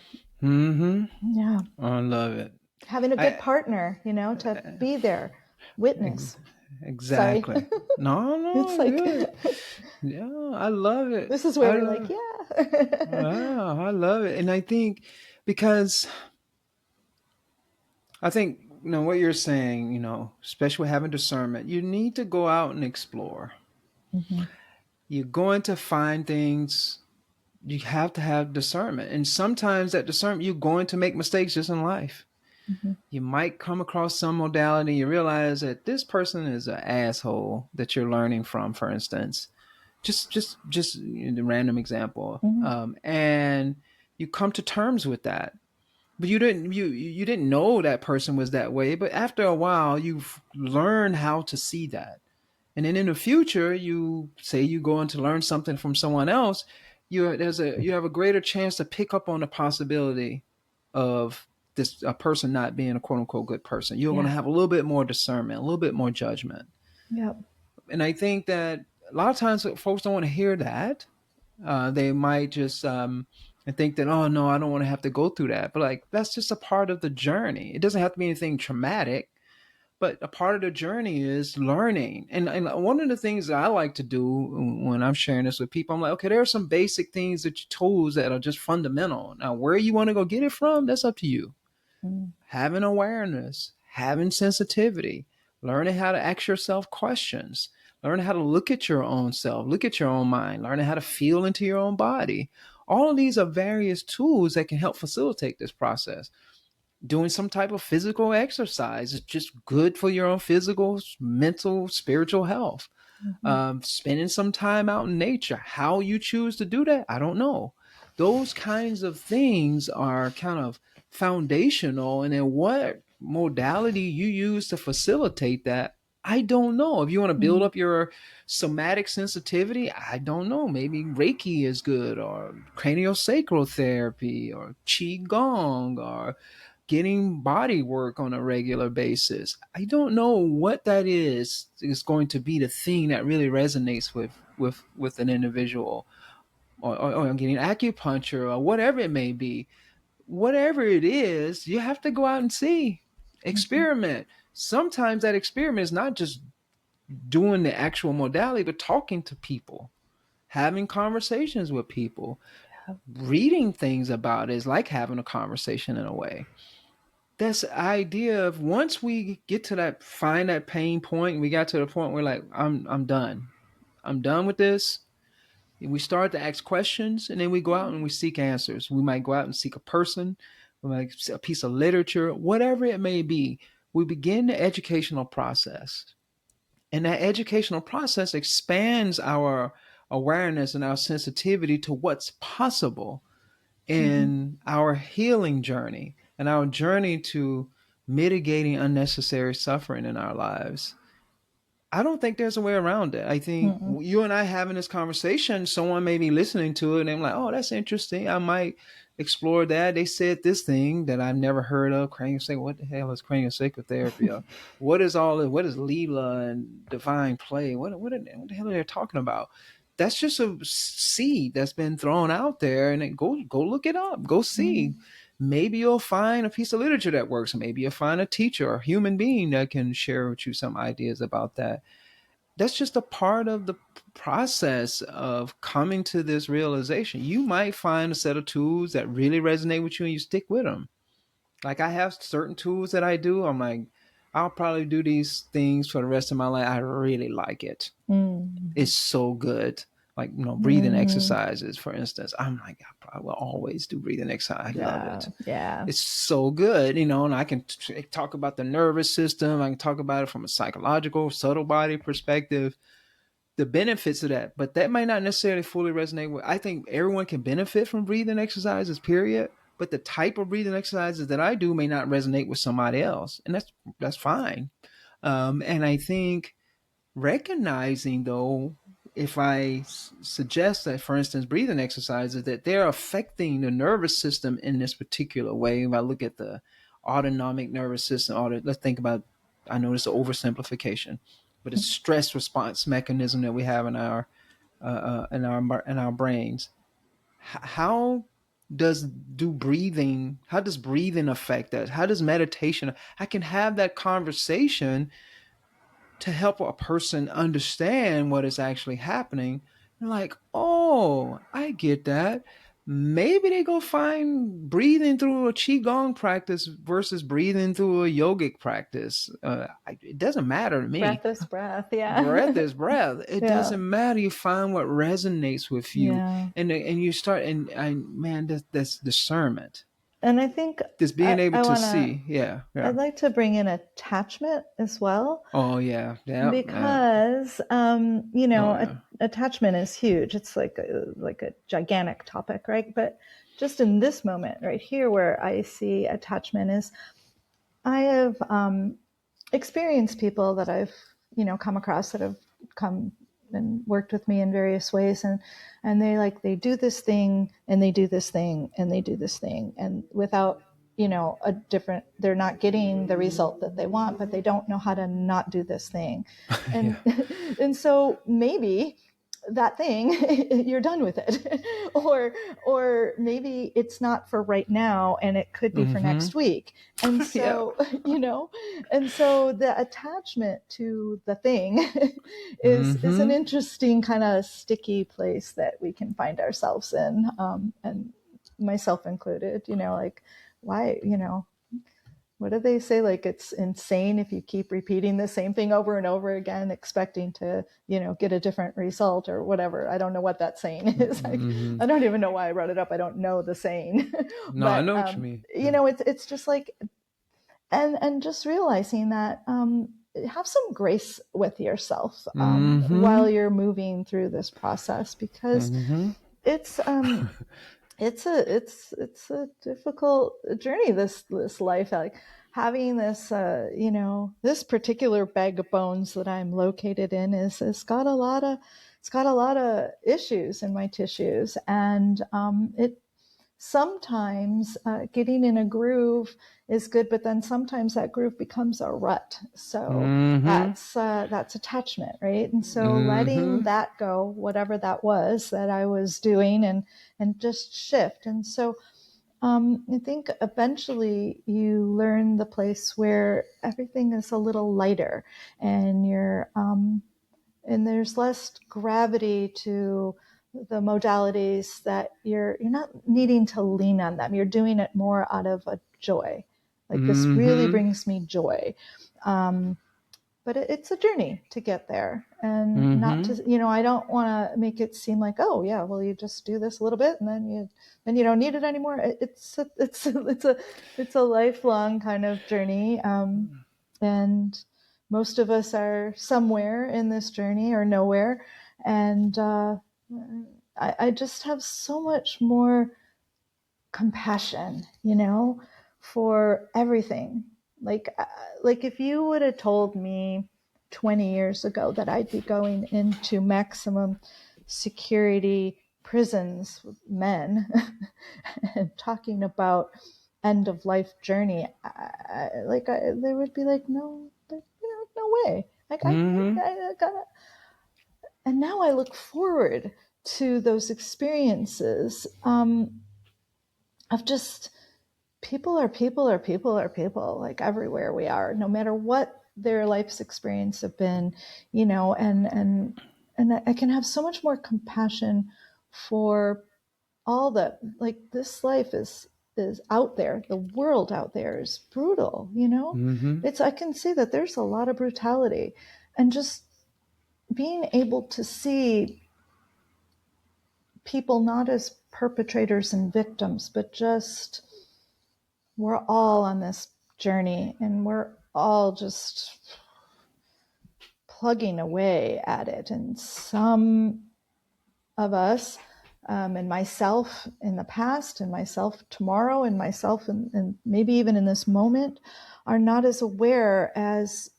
[SPEAKER 2] Mm-hmm.
[SPEAKER 1] Yeah.
[SPEAKER 2] I love it.
[SPEAKER 1] Having a good
[SPEAKER 2] I
[SPEAKER 1] partner, to be there, witness.
[SPEAKER 2] ex-
[SPEAKER 1] Sorry.
[SPEAKER 2] exactly. No,
[SPEAKER 1] It's
[SPEAKER 2] no,
[SPEAKER 1] like,
[SPEAKER 2] good. Yeah, I love it.
[SPEAKER 1] this is where we're like, yeah.
[SPEAKER 2] Wow, I love it. And I think because I think what you're saying, especially with having discernment, you need to go out and explore.
[SPEAKER 1] Mm-hmm.
[SPEAKER 2] You're going to find things. You have to have discernment, and sometimes that discernment, you're going to make mistakes just in life.
[SPEAKER 1] Mm-hmm.
[SPEAKER 2] You might come across some modality. You realize that this person is an asshole that you're learning from, for instance. Just a random example,
[SPEAKER 1] Mm-hmm.
[SPEAKER 2] and you come to terms with that. But you didn't know that person was that way. But after a while, you've learned how to see that. And then in the future, you say you go on to learn something from someone else, you have a greater chance to pick up on the possibility of this a person not being a quote unquote good person. You're going to
[SPEAKER 1] Yeah.
[SPEAKER 2] have a little bit more discernment, a little bit more judgment.
[SPEAKER 1] Yep.
[SPEAKER 2] And I think that a lot of times folks don't want to hear that. They might just think that, oh no, I don't want to have to go through that. But like that's just a part of the journey. It doesn't have to be anything traumatic, but a part of the journey is learning. And one of the things that I like to do when I'm sharing this with people, I'm like, okay, there are some basic things that you tools that are just fundamental. Now, where you want to go get it from, that's up to you.
[SPEAKER 1] Mm-hmm.
[SPEAKER 2] Having awareness, having sensitivity, learning how to ask yourself questions, learning how to look at your own self, look at your own mind, learning how to feel into your own body. All of these are various tools that can help facilitate this process. Doing some type of physical exercise is just good for your own physical, mental, spiritual health.
[SPEAKER 1] Mm-hmm.
[SPEAKER 2] Spending some time out in nature. How you choose to do that, I don't know. Those kinds of things are kind of foundational. And then what modality you use to facilitate that, I don't know. If you want to build
[SPEAKER 1] Mm-hmm.
[SPEAKER 2] up your somatic sensitivity, I don't know. Maybe Reiki is good, or craniosacral therapy, or Qigong, or getting body work on a regular basis. I don't know what that is going to be the thing that really resonates with an individual, or getting acupuncture or whatever it may be. Whatever it is, you have to go out and see,
[SPEAKER 1] Mm-hmm.
[SPEAKER 2] experiment. Sometimes that experiment is not just doing the actual modality, but talking to people, having conversations with people, reading things about it is like having a conversation in a way. That's the idea of once we get to that, find that pain point, we got to the point where like I'm done. I'm done with this. And we start to ask questions, and then we go out and we seek answers. We might go out and seek a person, we might see a piece of literature, whatever it may be. We begin the educational process. And that educational process expands our awareness and our sensitivity to what's possible
[SPEAKER 1] Mm-hmm.
[SPEAKER 2] in our healing journey and our journey to mitigating unnecessary suffering in our lives. I don't think there's a way around it. I think
[SPEAKER 1] Mm-hmm.
[SPEAKER 2] you and I having this conversation, someone may be listening to it and they're like, oh, that's interesting. I might explore that. They said this thing that I've never heard of. Craniosacral. What the hell is craniosacral therapy? Or what is all this? What is Leela and divine play? What the hell are they talking about? That's just a seed that's been thrown out there, and go look it up. Go see. Maybe you'll find a piece of literature that works. Maybe you'll find a teacher or a human being that can share with you some ideas about that. That's just a part of the process of coming to this realization. You might find a set of tools that really resonate with you and you stick with them. Like I have certain tools that I do. I'm like, I'll probably do these things for the rest of my life. I really like it.
[SPEAKER 1] Mm-hmm.
[SPEAKER 2] It's so good. Like, breathing
[SPEAKER 1] Mm-hmm.
[SPEAKER 2] exercises, for instance. I'm like, I probably will always do breathing exercise. I love
[SPEAKER 1] Yeah.
[SPEAKER 2] it.
[SPEAKER 1] Yeah.
[SPEAKER 2] It's so good, and I can talk about the nervous system. I can talk about it from a psychological, subtle body perspective, the benefits of that. But that might not necessarily fully resonate with. I think everyone can benefit from breathing exercises, period. But the type of breathing exercises that I do may not resonate with somebody else, and that's fine. And I think recognizing, though, if I suggest that, for instance, breathing exercises, that they're affecting the nervous system in this particular way. If I look at the autonomic nervous system, let's think about, I know it's an oversimplification, but it's stress response mechanism that we have in our in our brains. How how does breathing affect that? How does meditation? I can have that conversation to help a person understand what is actually happening. They're like, oh, I get that. Maybe they go find breathing through a qigong practice versus breathing through a yogic practice. It doesn't matter to me.
[SPEAKER 1] Breath is breath. Yeah.
[SPEAKER 2] Breath is breath. It
[SPEAKER 1] Yeah.
[SPEAKER 2] doesn't matter. You find what resonates with you,
[SPEAKER 1] Yeah.
[SPEAKER 2] and you start. And man, that's discernment.
[SPEAKER 1] And I think
[SPEAKER 2] Just being
[SPEAKER 1] I,
[SPEAKER 2] able
[SPEAKER 1] I
[SPEAKER 2] to
[SPEAKER 1] want to,
[SPEAKER 2] see. Yeah,
[SPEAKER 1] I'd
[SPEAKER 2] yeah.
[SPEAKER 1] like to bring in attachment as well,
[SPEAKER 2] Oh yeah, yeah, yeah.
[SPEAKER 1] because,
[SPEAKER 2] Oh yeah.
[SPEAKER 1] attachment is huge. It's like a gigantic topic, right? But just in this moment right here where I see attachment is, I have experienced people that I've, come across that have come and worked with me in various ways, and they do this thing and they do this thing and they do this thing, and without, they're not getting the result that they want, but they don't know how to not do this thing.
[SPEAKER 2] Yeah.
[SPEAKER 1] And and so maybe that thing you're done with it, or maybe it's not for right now and it could be for
[SPEAKER 2] Mm-hmm.
[SPEAKER 1] next week. And
[SPEAKER 2] Yeah.
[SPEAKER 1] so and so the attachment to the thing is an
[SPEAKER 2] Mm-hmm.
[SPEAKER 1] interesting kind of sticky place that we can find ourselves in, and myself included. Like, why, what do they say? Like, it's insane if you keep repeating the same thing over and over again, expecting to, get a different result or whatever. I don't know what that saying is. Like,
[SPEAKER 2] Mm-hmm.
[SPEAKER 1] I don't even know why I brought it up. I don't know the saying,
[SPEAKER 2] No, I
[SPEAKER 1] but,
[SPEAKER 2] know what you mean. Yeah.
[SPEAKER 1] it's just like, and just realizing that, have some grace with yourself,
[SPEAKER 2] Mm-hmm.
[SPEAKER 1] while you're moving through this process, because
[SPEAKER 2] Mm-hmm.
[SPEAKER 1] it's it's a difficult journey, this life, like having this, this particular bag of bones that I'm located in is got a lot of, it's got a lot of issues in my tissues, and it sometimes, getting in a groove is good, but then sometimes that groove becomes a rut. So
[SPEAKER 2] Mm-hmm.
[SPEAKER 1] that's attachment, right? And so letting
[SPEAKER 2] Mm-hmm.
[SPEAKER 1] that go, whatever that was that I was doing, and just shift. And so, I think eventually you learn the place where everything is a little lighter, and and there's less gravity to the modalities, that you're not needing to lean on them. You're doing it more out of a joy. Like, this really
[SPEAKER 2] Mm-hmm.
[SPEAKER 1] brings me joy. Um, but it's a journey to get there, and not
[SPEAKER 2] Mm-hmm.
[SPEAKER 1] to, I don't want to make it seem like, oh yeah, well, you just do this a little bit and then you don't need it anymore. It's a lifelong kind of journey, and most of us are somewhere in this journey or nowhere, and I just have so much more compassion, for everything. Like, if you would have told me 20 years ago that I'd be going into maximum security prisons with men and talking about end of life journey, they would be like, no, no way. Like,
[SPEAKER 2] Mm-hmm.
[SPEAKER 1] I gotta. And now I look forward to those experiences, of just, people are people are people are people, like, everywhere we are, no matter what their life's experience have been, and I can have so much more compassion for all that. Like, this life is out there, the world out there is brutal, you know?
[SPEAKER 2] Mm-hmm.
[SPEAKER 1] I can see that there's a lot of brutality, and just being able to see people not as perpetrators and victims, but just we're all on this journey and we're all just plugging away at it. And some of us, and myself in the past, and myself tomorrow, and myself and maybe even in this moment, are not as aware as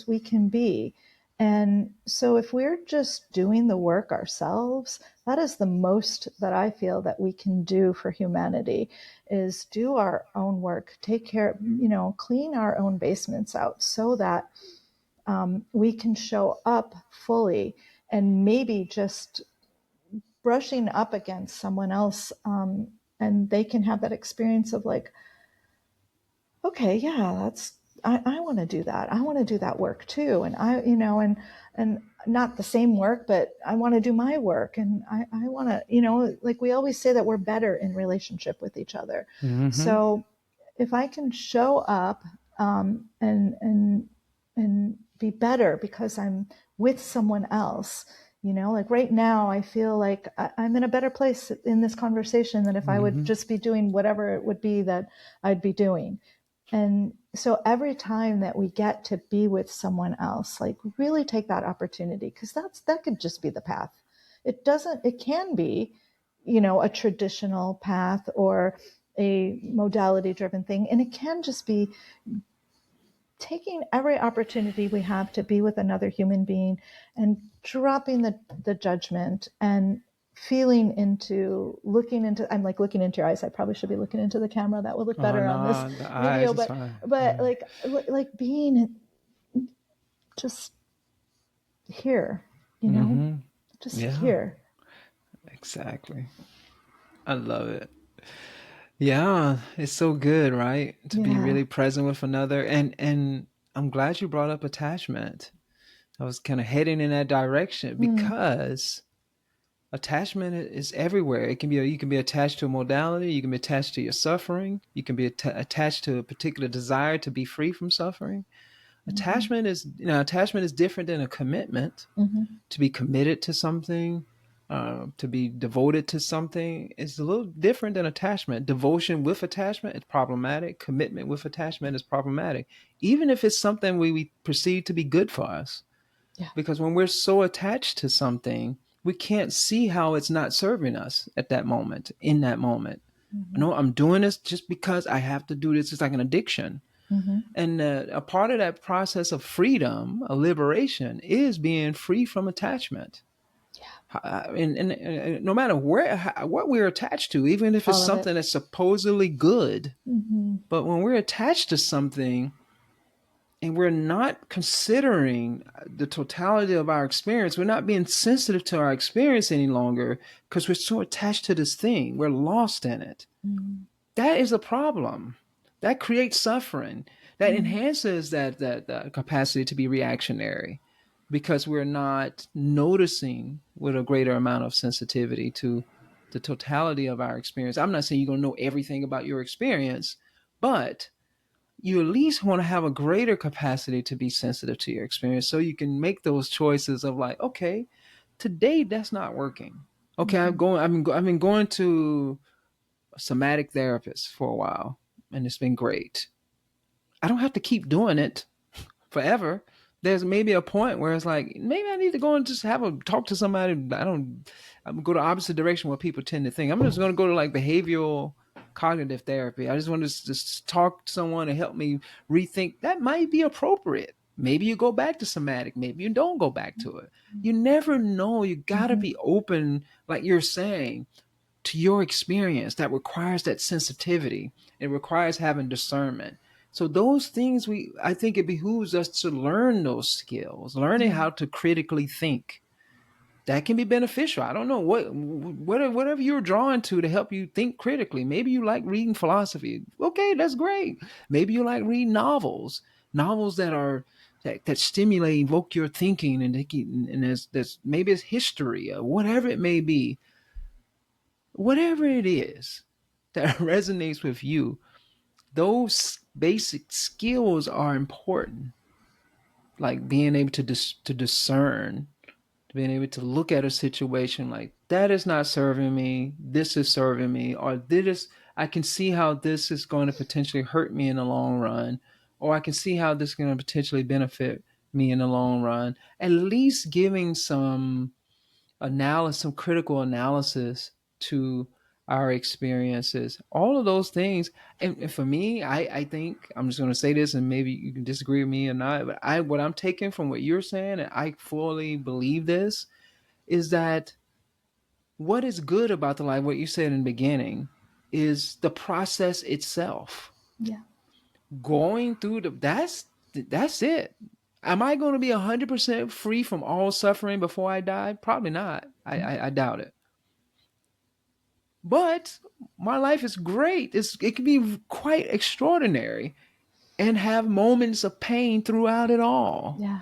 [SPEAKER 1] we can be. And so if we're just doing the work ourselves, that is the most that I feel that we can do for humanity, is do our own work, take care, clean our own basements out, so that we can show up fully, and maybe just brushing up against someone else, and they can have that experience of like, okay, yeah, I want to do that. I want to do that work too. And and not the same work, but I want to do my work. And I want to, like we always say that we're better in relationship with each other.
[SPEAKER 2] Mm-hmm.
[SPEAKER 1] So if I can show up, and be better because I'm with someone else, like right now, I feel like I'm in a better place in this conversation than if I would
[SPEAKER 2] Mm-hmm.
[SPEAKER 1] just be doing whatever it would be that I'd be doing. And so every time that we get to be with someone else, like really take that opportunity, because that could just be the path. It can be, a traditional path or a modality driven thing. And it can just be taking every opportunity we have to be with another human being and dropping the judgment and looking into, I'm like looking into your eyes. I probably should be looking into the camera. That would look
[SPEAKER 2] Oh
[SPEAKER 1] better on this
[SPEAKER 2] no, the eyes
[SPEAKER 1] video,
[SPEAKER 2] is
[SPEAKER 1] but
[SPEAKER 2] fine.
[SPEAKER 1] but
[SPEAKER 2] Yeah.
[SPEAKER 1] like being just here,
[SPEAKER 2] Mm-hmm.
[SPEAKER 1] just
[SPEAKER 2] Yeah,
[SPEAKER 1] here.
[SPEAKER 2] exactly. I love it. Yeah, it's so good, right? To be
[SPEAKER 1] Yeah.
[SPEAKER 2] really present with another. And I'm glad you brought up attachment. I was kind of heading in that direction
[SPEAKER 1] Mm.
[SPEAKER 2] because attachment is everywhere. It can be you can be attached to a modality, you can be attached to your suffering, you can be attached to a particular desire to be free from suffering.
[SPEAKER 1] Mm-hmm.
[SPEAKER 2] Attachment is different than a commitment.
[SPEAKER 1] Mm-hmm.
[SPEAKER 2] To be committed to something, to be devoted to something is a little different than attachment. Devotion with attachment is problematic. Commitment with attachment is problematic, even if it's something we perceive to be good for us.
[SPEAKER 1] Yeah.
[SPEAKER 2] Because when we're so attached to something, we can't see how it's not serving us at that moment, in that moment.
[SPEAKER 1] Mm-hmm.
[SPEAKER 2] No, I'm doing this just because I have to do this. It's like an addiction.
[SPEAKER 1] Mm-hmm.
[SPEAKER 2] And a part of that process of freedom, of liberation, is being free from attachment. And no matter what we're attached to, even if it's
[SPEAKER 1] All of it.
[SPEAKER 2] something that's supposedly good,
[SPEAKER 1] Mm-hmm.
[SPEAKER 2] but when we're attached to something and we're not considering the totality of our experience, we're not being sensitive to our experience any longer because we're so attached to this thing. We're lost in it.
[SPEAKER 1] Mm-hmm.
[SPEAKER 2] That is a problem. That creates suffering. That enhances that capacity to be reactionary because we're not noticing with a greater amount of sensitivity to the totality of our experience. I'm not saying you're going to know everything about your experience, but you at least want to have a greater capacity to be sensitive to your experience so you can make those choices of like, okay, today that's not working. Okay,
[SPEAKER 1] Mm-hmm.
[SPEAKER 2] I've been going to a somatic therapist for a while and it's been great. I don't have to keep doing it forever. There's maybe a point where it's like maybe I need to go and just have a talk to somebody. I'm gonna go the opposite direction what people tend to think. I'm just gonna go to like behavioral cognitive therapy. I just want to just talk to someone to help me rethink. That might be appropriate. Maybe you go back to somatic. Maybe you don't go back to it. You never know. You gotta
[SPEAKER 1] Mm-hmm.
[SPEAKER 2] be open, like you're saying, to your experience that requires that sensitivity. It requires having discernment. So those things I think it behooves us to learn those skills, learning
[SPEAKER 1] Yeah.
[SPEAKER 2] how to critically think. That can be beneficial. I don't know whatever you're drawn to help you think critically. Maybe you like reading philosophy. Okay, that's great. Maybe you like reading novels that stimulate, evoke your thinking, and there's maybe it's history or whatever it may be. Whatever it is, that resonates with you, those basic skills are important. Like being able to discern, being able to look at a situation like that is not serving me, this is serving me, or this, I can see how this is going to potentially hurt me in the long run, or I can see how this is going to potentially benefit me in the long run. At least giving some critical analysis to our experiences, all of those things. And for me, I think I'm just going to say this, and maybe you can disagree with me or not, but what I'm taking from what you're saying, and I fully believe this, is that what is good about the life, what you said in the beginning, is the process itself.
[SPEAKER 1] Yeah.
[SPEAKER 2] Going through that's it. Am I going to be 100% free from all suffering before I die? Probably not. I doubt it. But my life is great. It can be quite extraordinary and have moments of pain throughout it all.
[SPEAKER 1] Yeah.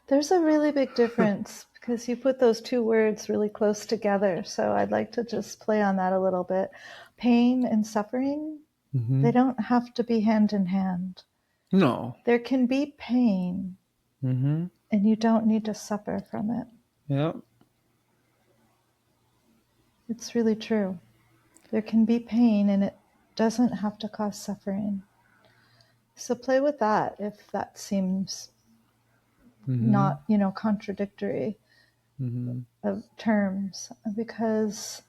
[SPEAKER 1] There's a really big difference because you put those two words really close together. So I'd like to just play on that a little bit. Pain and suffering,
[SPEAKER 2] Mm-hmm.
[SPEAKER 1] they don't have to be hand in hand.
[SPEAKER 2] No.
[SPEAKER 1] There can be pain,
[SPEAKER 2] Mm-hmm.
[SPEAKER 1] and you don't need to suffer from it.
[SPEAKER 2] Yep.
[SPEAKER 1] It's really true. There can be pain, and it doesn't have to cause suffering. So play with that if that seems
[SPEAKER 2] Mm-hmm.
[SPEAKER 1] not, contradictory
[SPEAKER 2] Mm-hmm.
[SPEAKER 1] of terms, because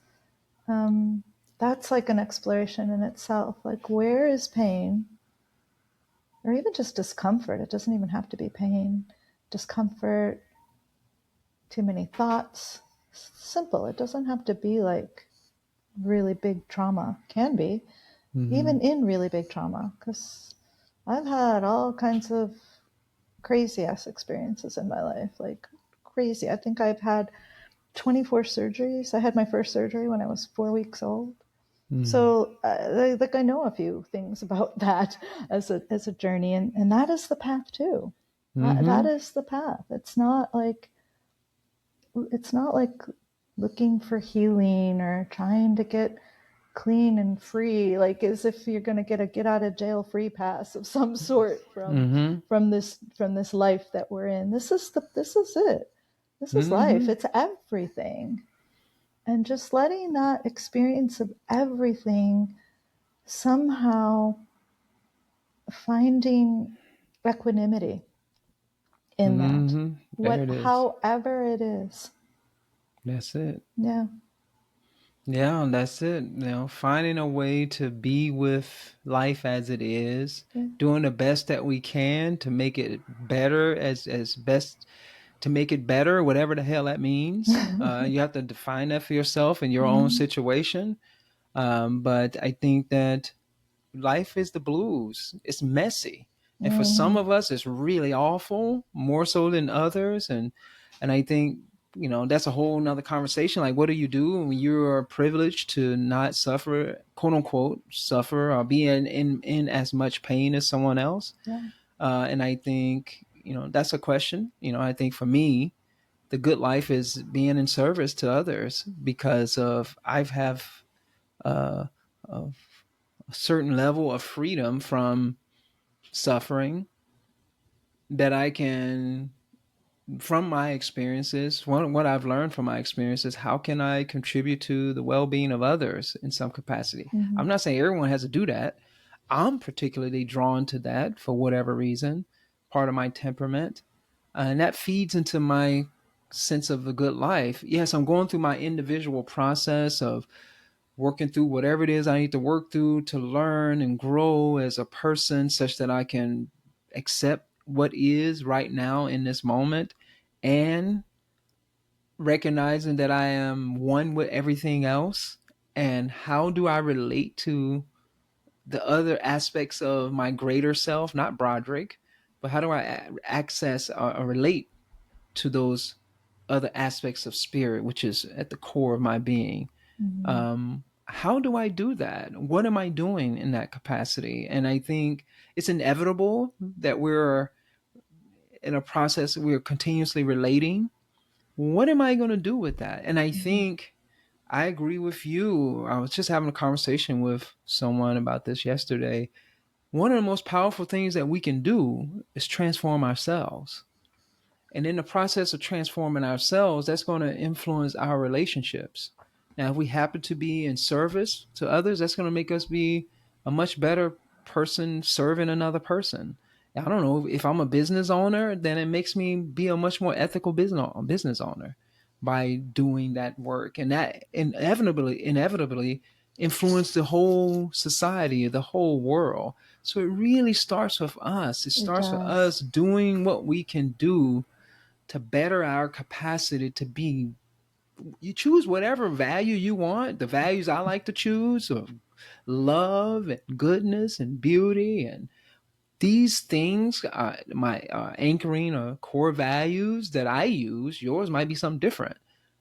[SPEAKER 1] that's like an exploration in itself. Like, where is pain, or even just discomfort? It doesn't even have to be pain. Discomfort, too many thoughts. Simple. It doesn't have to be like really big trauma. Can be,
[SPEAKER 2] Mm-hmm.
[SPEAKER 1] even in really big trauma, because I've had all kinds of crazy ass experiences in my life. Like, crazy. I think I've had 24 surgeries. I had my first surgery when I was 4 weeks old.
[SPEAKER 2] Mm-hmm.
[SPEAKER 1] So, I know a few things about that as a journey, and that is the path too. That
[SPEAKER 2] Mm-hmm.
[SPEAKER 1] is the path. It's not like looking for healing or trying to get clean and free, like as if you're going to get a get out of jail free pass of some sort from
[SPEAKER 2] Mm-hmm.
[SPEAKER 1] from this from this life that we're in. This is it. This is life.
[SPEAKER 2] Mm-hmm.
[SPEAKER 1] It's everything. And just letting that experience of everything, somehow finding equanimity in that,
[SPEAKER 2] Mm-hmm. There it is.
[SPEAKER 1] however it is.
[SPEAKER 2] That's it.
[SPEAKER 1] Yeah.
[SPEAKER 2] Yeah, that's it. Finding a way to be with life as it is,
[SPEAKER 1] Yeah.
[SPEAKER 2] doing the best that we can to make it better as best to make it better, whatever the hell that means. You have to define that for yourself in your own situation. But I think that life is the blues. It's messy. And for some of us, it's really awful, more so than others. And I think, that's a whole nother conversation. Like, what do you do when you're privileged to not suffer, quote unquote, suffer or be in as much pain as someone else?
[SPEAKER 1] Yeah.
[SPEAKER 2] And I think, that's a question. I think for me, the good life is being in service to others because I've have uh, a certain level of freedom from suffering that I can, from my experiences, what I've learned from my experiences, how can I contribute to the well-being of others in some capacity? I'm not saying everyone has to do that. I'm particularly drawn to that for whatever reason, part of my temperament. And that feeds into my sense of the good life. Yes, I'm going through my individual process of working through whatever it is I need to work through to learn and grow as a person such that I can accept what is right now in this moment and recognizing that I am one with everything else. And how do I relate to the other aspects of my greater self, not Broderick, but how do I access or relate to those other aspects of spirit, which is at the core of my being? How do I do that? What am I doing in that capacity? And I think it's inevitable that we're in a process, we're continuously relating. What am I going to do with that? And I think I agree with you. I was just having a conversation with someone about this yesterday. One of the most powerful things that we can do is transform ourselves. And in the process of transforming ourselves, that's going to influence our relationships. Now, if we happen to be in service to others, that's going to make us be a much better person serving another person. I don't know, if I'm a business owner, then it makes me be a much more ethical business owner by doing that work, and that inevitably influence the whole society, the whole world. So it really starts with us. It
[SPEAKER 1] It
[SPEAKER 2] starts with us
[SPEAKER 1] does.
[SPEAKER 2] doing what we can do to better our capacity to be. You choose whatever value you want. The values I like to choose of love and goodness and beauty, and these things, my anchoring or core values that I use. Yours might be something different.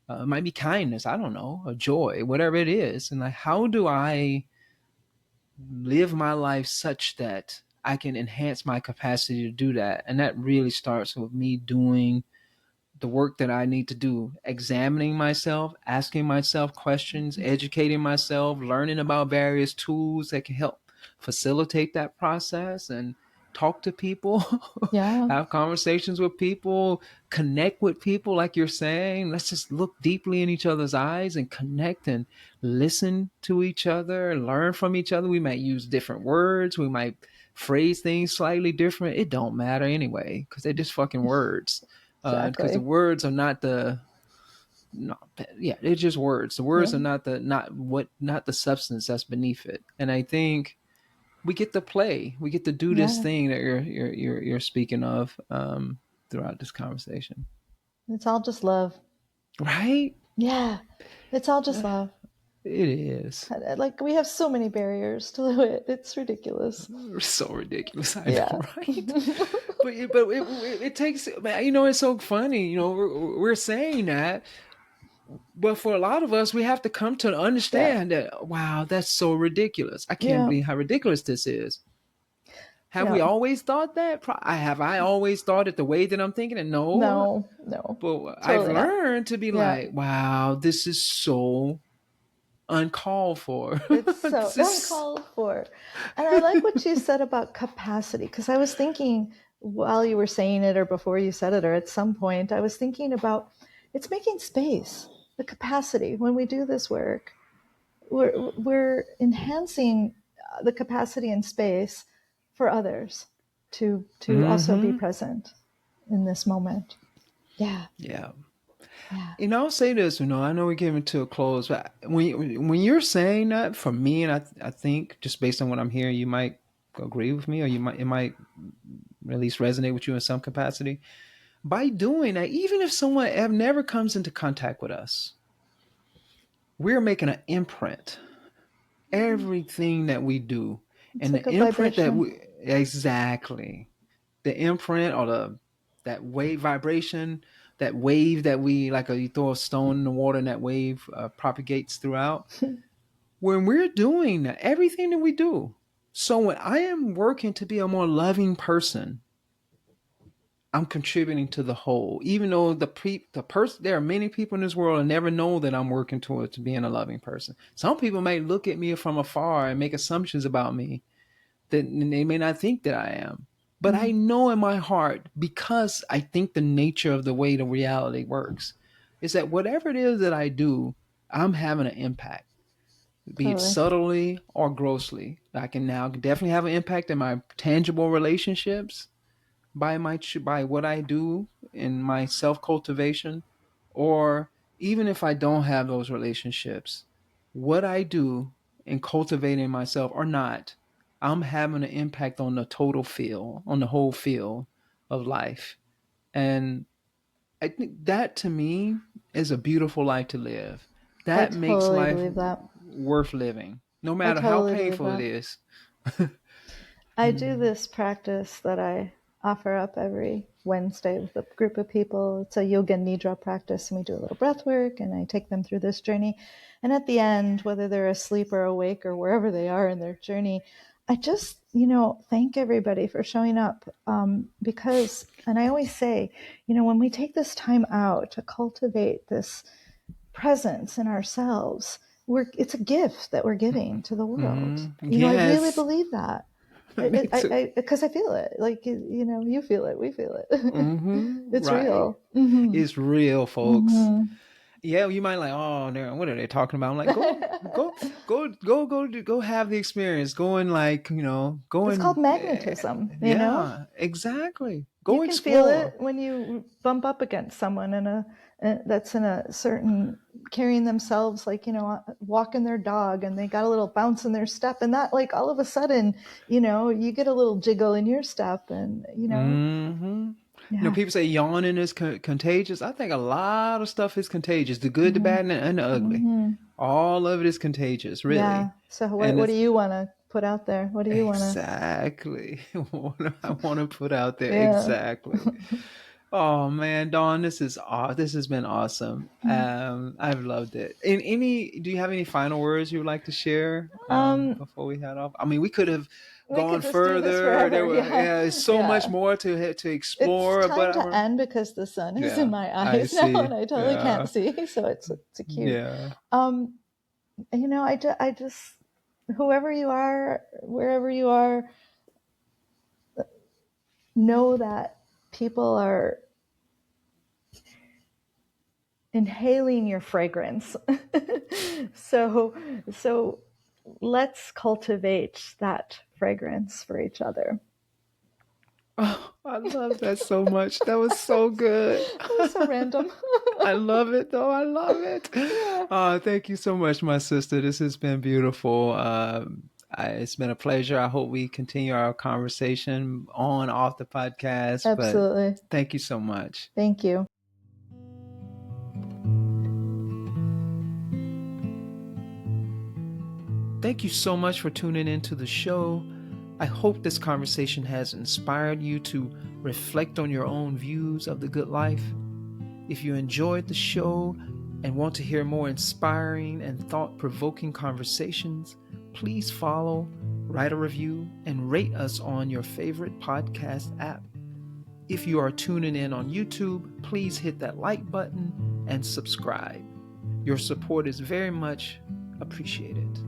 [SPEAKER 2] It might be kindness, I don't know, or joy, whatever it is. And like, how do I live my life such that I can enhance my capacity to do that? And that really starts with me doing the work that I need to do, examining myself, asking myself questions, educating myself, learning about various tools that can help facilitate that process, and talk to people,
[SPEAKER 1] Yeah,
[SPEAKER 2] have conversations with people, connect with people like you're saying. Let's just look deeply in each other's eyes and connect and listen to each other, learn from each other. We might use different words, we might phrase things slightly different. It don't matter anyway, because they're just fucking words, because the
[SPEAKER 1] exactly.
[SPEAKER 2] words are not the no, yeah, they're just words. The
[SPEAKER 1] Yeah,
[SPEAKER 2] words are not the substance that's beneath it. And I think we get to play, we get to do this
[SPEAKER 1] yeah.
[SPEAKER 2] thing that you're speaking of, throughout this conversation,
[SPEAKER 1] It's all just love.
[SPEAKER 2] right?
[SPEAKER 1] Yeah, it's all just love.
[SPEAKER 2] It is
[SPEAKER 1] Like we have so many barriers to it. It's ridiculous.
[SPEAKER 2] so ridiculous. I
[SPEAKER 1] Yeah.
[SPEAKER 2] know, right? But it takes, man. It's so funny. We're saying that, but for a lot of us, we have to come to
[SPEAKER 1] Yeah.
[SPEAKER 2] understand that, wow, that's so ridiculous. I can't
[SPEAKER 1] Yeah.
[SPEAKER 2] believe how ridiculous this is. Have we
[SPEAKER 1] Yeah.
[SPEAKER 2] always thought that? I always thought it the way that I'm thinking it? No.
[SPEAKER 1] No, no,
[SPEAKER 2] But I've
[SPEAKER 1] totally not.
[SPEAKER 2] learned to be
[SPEAKER 1] Yeah.
[SPEAKER 2] like, wow, this is so uncalled for.
[SPEAKER 1] It's so
[SPEAKER 2] This is,
[SPEAKER 1] uncalled for. And I like what you said about capacity, because I was thinking while you were saying it or before you said it or at some point, I was thinking about it's making space, the capacity. When we do this work, we're enhancing the capacity and space for others to also be
[SPEAKER 2] mm-hmm.
[SPEAKER 1] present in this moment. Yeah.
[SPEAKER 2] Yeah.
[SPEAKER 1] Yeah.
[SPEAKER 2] I'll say this, I know we're getting to a close, but when you're saying that, for me, and I think just based on what I'm hearing, you might agree with me, or it might at least resonate with you in some capacity. By doing that, even if someone never comes into contact with us, we're making an imprint. Everything that we do,
[SPEAKER 1] It's
[SPEAKER 2] and
[SPEAKER 1] like
[SPEAKER 2] the
[SPEAKER 1] a
[SPEAKER 2] imprint that
[SPEAKER 1] vibration.
[SPEAKER 2] we exactly the imprint, or that wave vibration, that wave that we, like, you throw a stone in the water and that wave propagates throughout. When we're doing that, everything that we do. So when I am working to be a more loving person, I'm contributing to the whole. Even though there are many people in this world that never know that I'm working towards being a loving person. Some people may look at me from afar and make assumptions about me that they may not think that I am. But I
[SPEAKER 1] Mm,
[SPEAKER 2] know in my heart, because I think the nature of the way the reality works is that whatever it is that I do, I'm having an impact, be it
[SPEAKER 1] totally.
[SPEAKER 2] subtly or grossly. I can now definitely have an impact in my tangible relationships by what I do in my self cultivation, or even if I don't have those relationships, what I do in cultivating myself or not, I'm having an impact on the total field, on the whole field of life. And I think that, to me, is a beautiful life to live.
[SPEAKER 1] I
[SPEAKER 2] That makes
[SPEAKER 1] totally
[SPEAKER 2] life
[SPEAKER 1] believe that.
[SPEAKER 2] worth living, no
[SPEAKER 1] I
[SPEAKER 2] matter how
[SPEAKER 1] totally believe
[SPEAKER 2] painful it
[SPEAKER 1] that.
[SPEAKER 2] is.
[SPEAKER 1] I do
[SPEAKER 2] Mm.
[SPEAKER 1] this practice that I offer up every Wednesday with a group of people. It's a yoga nidra practice, and we do a little breath work, and I take them through this journey. And at the end, whether they're asleep or awake or wherever they are in their journey, I just, thank everybody for showing up. Because, and I always say, when we take this time out to cultivate this presence in ourselves, it's a gift that we're giving to the world. I really
[SPEAKER 2] Yes.
[SPEAKER 1] believe that.
[SPEAKER 2] Me too.
[SPEAKER 1] Because I feel it. Like, you feel it, we feel it. It's
[SPEAKER 2] Right.
[SPEAKER 1] real. Mm-hmm.
[SPEAKER 2] It's real, folks.
[SPEAKER 1] Mm-hmm.
[SPEAKER 2] Yeah, you might like, oh, what are they talking about? I'm like, go have the experience. Go and go
[SPEAKER 1] It's called
[SPEAKER 2] and
[SPEAKER 1] magnetism,
[SPEAKER 2] yeah, exactly.
[SPEAKER 1] You
[SPEAKER 2] Go
[SPEAKER 1] can feel
[SPEAKER 2] explore.
[SPEAKER 1] it when you bump up against someone that's in a certain, carrying themselves, like, walking their dog, and they got a little bounce in their step, and that, like, all of a sudden, you get a little jiggle in your step, and
[SPEAKER 2] Mm-hmm.
[SPEAKER 1] yeah.
[SPEAKER 2] People say yawning is contagious. I think a lot of stuff is contagious. The good, the
[SPEAKER 1] Mm-hmm.
[SPEAKER 2] bad, and the ugly.
[SPEAKER 1] Mm-hmm.
[SPEAKER 2] All of it is contagious,
[SPEAKER 1] Yeah.
[SPEAKER 2] really.
[SPEAKER 1] So
[SPEAKER 2] And
[SPEAKER 1] what do
[SPEAKER 2] it's
[SPEAKER 1] you want to put out there? What do you want to?
[SPEAKER 2] exactly what I want to put out there.
[SPEAKER 1] Yeah.
[SPEAKER 2] Exactly. Oh man, Dawn, this has been awesome. I've loved it. Do you have any final words you would like to share
[SPEAKER 1] um
[SPEAKER 2] before we head off? I mean, we could have
[SPEAKER 1] we could
[SPEAKER 2] gone
[SPEAKER 1] just do this
[SPEAKER 2] further.
[SPEAKER 1] forever. Yeah.
[SPEAKER 2] There's so much
[SPEAKER 1] Yeah.
[SPEAKER 2] more to
[SPEAKER 1] It's
[SPEAKER 2] explore,
[SPEAKER 1] time
[SPEAKER 2] but
[SPEAKER 1] to end because the sun is in
[SPEAKER 2] yeah,
[SPEAKER 1] my
[SPEAKER 2] I
[SPEAKER 1] eyes now,
[SPEAKER 2] see.
[SPEAKER 1] and I totally
[SPEAKER 2] Yeah,
[SPEAKER 1] can't see. So it's cute.
[SPEAKER 2] yeah.
[SPEAKER 1] Um, I just, whoever you are, wherever you are, know that people are inhaling your fragrance. so let's cultivate that fragrance for each other.
[SPEAKER 2] Oh, I love that so much. That was so good.
[SPEAKER 1] That was so random.
[SPEAKER 2] I love it, though. I love it.
[SPEAKER 1] Yeah.
[SPEAKER 2] Thank you so much, my sister. This has been beautiful. It's been a pleasure. I hope we continue our conversation on off the podcast. But
[SPEAKER 1] Absolutely.
[SPEAKER 2] thank you so much.
[SPEAKER 1] Thank you.
[SPEAKER 2] Thank you so much for tuning into the show. I hope this conversation has inspired you to reflect on your own views of the good life. If you enjoyed the show and want to hear more inspiring and thought-provoking conversations, please follow, write a review, and rate us on your favorite podcast app. If you are tuning in on YouTube, please hit that like button and subscribe. Your support is very much appreciated.